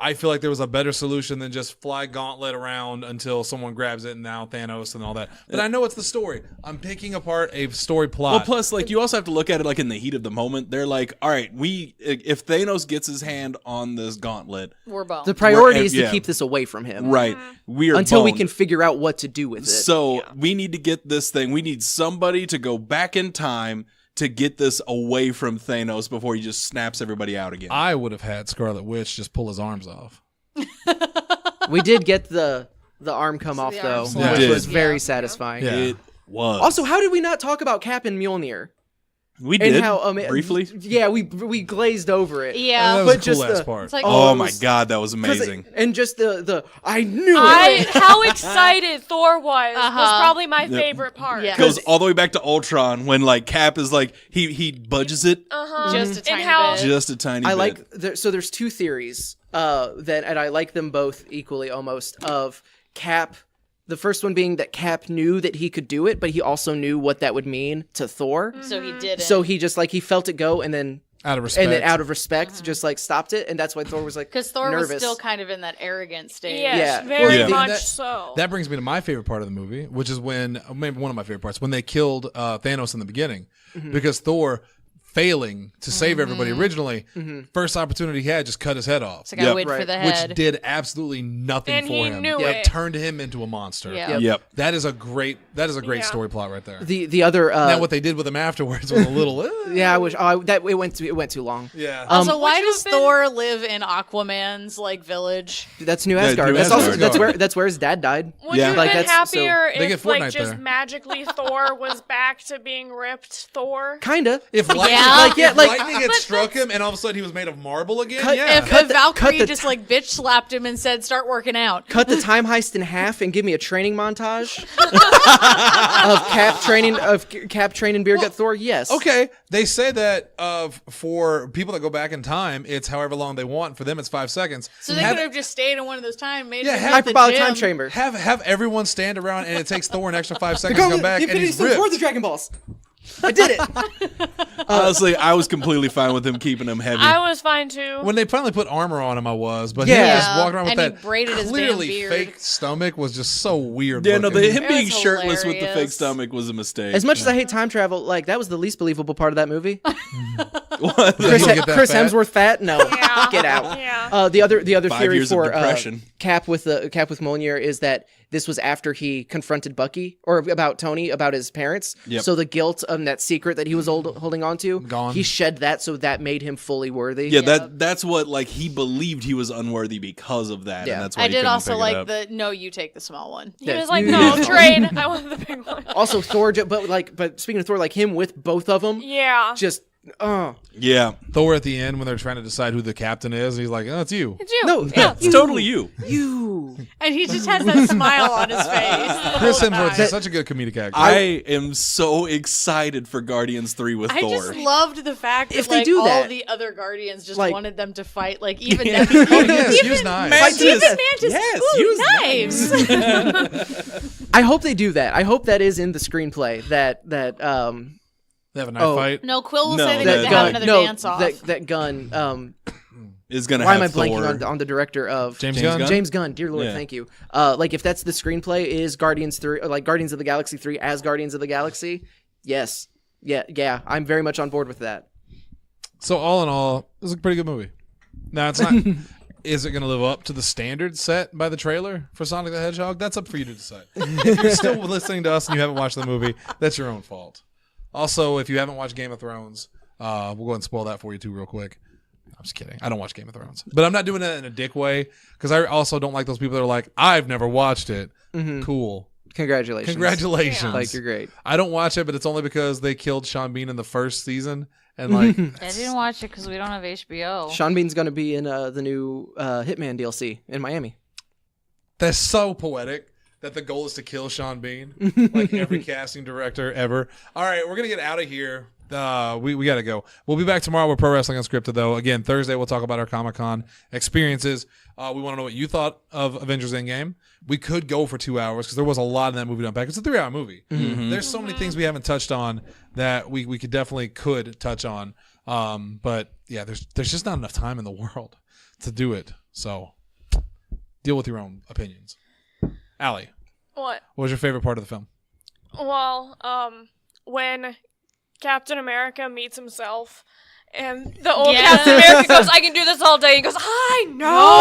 I feel like there was a better solution than just fly Gauntlet around until someone grabs it and now Thanos and all that. But I know it's the story. I'm picking apart a story plot. Well, plus, like you also have to look at it like in the heat of the moment. They're like, all right, if Thanos gets his hand on this gauntlet, We're boned. the priority is yeah. to keep this away from him, right, we are Until we boned. can figure out what to do with it. So we need to get this thing. We need somebody to go back in time to get this away from Thanos before he just snaps everybody out again. I would have had Scarlet Witch just pull his arms off. we did get the arm come off the though, arm slide. which Yeah. was very Yeah. satisfying. Yeah. It was. Also, how did we not talk about Cap and Mjolnir? we And did how briefly. Yeah, we glazed over it. Yeah. That was But a cool just ass the- part. It's like, Oh it my was- god, that was 'Cause amazing. and just the I knew it. How excited Thor was Uh-huh. probably my favorite part. Yeah. Goes all the way back to Ultron when like Cap is like he budges it just a tiny how- bit. just a tiny I bit. like so there's two theories that and I like them both equally almost of Cap. The first one being that Cap knew that he could do it, but he also knew what that would mean to Thor. So he did it. So he just like he felt it go and then Out of respect. out of respect just like stopped it, and that's why Thor was like because Thor nervous. was still kind of in that arrogant stage. Yes, Yeah. very Yeah. much That- so. That brings me to my favorite part of the movie, which is when maybe one of my favorite parts when they killed Thanos in the beginning, because Thor failing to save everybody originally, first opportunity he had just cut his head off, It's like I Yep. wait for Right. the which head. did absolutely nothing And for he him. knew It it. turned him into a monster. Yeah. Yep. That is a great Yeah. story plot right there. The other Now what they did with him afterwards was a little yeah I wish that it went too long. yeah. Also, why Which does would've been- Thor live in Aquaman's like village? That's New Yeah, Asgard. New That's Asgard. also that's where his dad died. Would Yeah. you have Like, been that's- happier They get if like Fortnite just there. magically Thor was back to being ripped Thor? Kinda. If lightning, Yeah. if Yeah, like- lightning had struck him and all of a sudden he was made of marble again, Cut- yeah. If Cut the- Valkyrie cut the just ti- like bitch slapped him and said, "Start working out." Cut the time heist in half and give me a training montage of Cap training Beer Gut Thor. Yes. Okay, they say that for people that go back in time, it's however long they want. For them, it's 5 seconds. So they could have just stayed in one of those time, made Yeah, it have- at the Hyperbolic gym. time chamber. have everyone stand around, and it takes Thor an extra 5 seconds to come back, and he's Stones ripped. for the Dragon Balls. I did it. Honestly, I was completely fine with him keeping him heavy. I was fine too. When they finally put armor on him, I was, but Yeah. him just walking around with And he that braided his damn clearly beard. fake stomach was just so weird. yeah, no, looking. him It being was shirtless with the fake hilarious. stomach was a mistake. As much as I hate time travel, like that was the least believable part of that movie. What? Did he get that Chris fat? Hemsworth fat? No, Yeah. get out. Yeah. The other 5 theory years of for depression. Cap with Mjolnir is that this was after he confronted Bucky or about Tony about his parents. Yep. So the guilt and that secret that he was holding on to, Gone. he shed that, so that made him fully worthy. Yeah, that's what like he believed he was unworthy because of that, Yeah. and that's why I he did couldn't also pick it like up. the no, you take the small one. He Yeah. was like, no, trade. I want the big one. Also, Thor, but speaking of Thor, like him with both of them, Yeah. just Yeah, Thor at the end when they're trying to decide who the captain is, he's like, "Oh, it's you." It's you. no, Yeah. it's totally you. you. And he just has that smile on his face. the Chris whole Hemsworth time. is such a good comedic actor. I am so excited for Guardians 3 with I Thor. just loved the fact that If they like do all that- the other Guardians just like- wanted them to fight. Like even Yeah. Nebula- Oh, yes, even, use knives. Mantis. even Mantis. Yes, Ooh, use knives. I hope they do that. I hope that is in the screenplay. That They have a knife Oh. fight. No, Quill will No, say they that get to gun- have another dance off. that gun. Is gonna Why have am I Thor. blanking on the director of James James Gunn. Gunn? James Gunn? Dear Lord, Yeah. thank you. Like if that's the screenplay, is Guardians 3, or like Guardians of the Galaxy 3 as Guardians of the Galaxy? Yes, yeah. I'm very much on board with that. So all in all, it was a pretty good movie. Now it's not. Is it going to live up to the standard set by the trailer for Sonic the Hedgehog? That's up for you to decide. If you're still listening to us and you haven't watched the movie, that's your own fault. Also, if you haven't watched Game of Thrones, we'll go ahead and spoil that for you too real quick. I'm just kidding. I don't watch Game of Thrones. But I'm not doing it in a dick way because I also don't like those people that are like, I've never watched it. Cool. Congratulations. Congratulations. Like you're great. I don't watch it, but it's only because they killed Sean Bean in the first season. And like, I didn't watch it because we don't have HBO. Sean Bean's going to be in the new Hitman DLC in Miami. that's so poetic that the goal is to kill Sean Bean, like every casting director ever. All right, we're gonna get out of here. We gotta go. We'll be back tomorrow with Pro Wrestling Unscripted, though. Again, Thursday we'll talk about our Comic-Con experiences. We want to know what you thought of Avengers Endgame. We could go for 2 hours because there was a lot in that movie to unpack. It's a 3-hour movie. There's so many things we haven't touched on that we could definitely touch on. But yeah, there's just not enough time in the world to do it. So deal with your own opinions. Allie, What? what was your favorite part of the film? Well, when Captain America meets himself, and the old Yes. Captain America goes, "I can do this all day." He goes, "I know,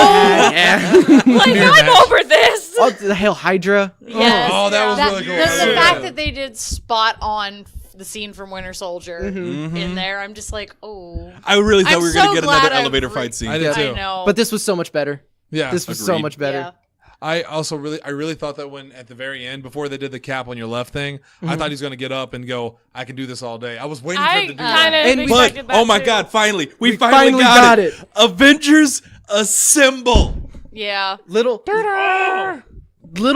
Yeah. like Mirror I'm match. over this." Oh, the Hail Hydra. Yes. Oh, that was That- really cool. The Yeah. fact that they did spot on the scene from Winter Soldier in there, I'm just like, oh. I really thought I'm we were gonna so get glad another I elevator re- fight scene. I did too. I know. But this was so much better. Yeah. This was so Agreed. much better. Yeah. I really thought that when at the very end, before they did the cap on your left thing, I thought he was going to get up and go, I can do this all day. I was waiting for him to do that. kind of But expected that oh my too. god, finally we finally finally got it. got it. Avengers assemble. Yeah. Little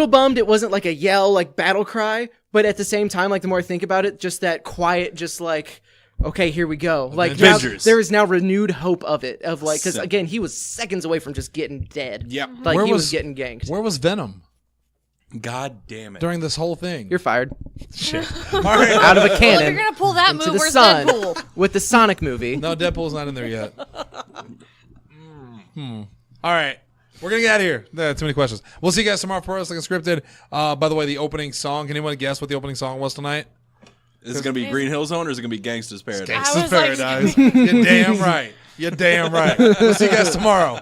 bummed it wasn't like a yell, like battle cry, but at the same time, like the more I think about it, just that quiet, just like, okay, here we go. Like now, Avengers. there is now renewed hope of it, of like, because Sim- again, he was seconds away from just getting dead. Yep. Like Where he was was- getting ganked. Where was Venom God damn it. during this whole thing? You're fired Shit. All right. out of a Well, if cannon you're gonna pull that into move, the where's sun Deadpool? with the Sonic movie. No, Deadpool's not in there yet. All right. We're going to get out of here. Too many questions. We'll see you guys tomorrow for Wrestling Unscripted. By the way, the opening song, can anyone guess what the opening song was tonight? Is it going to be Green Hill Zone or is it going to be Gangsta's Paradise? I Gangsta's was like- Paradise. You're damn right. You're damn right. We'll see you guys tomorrow.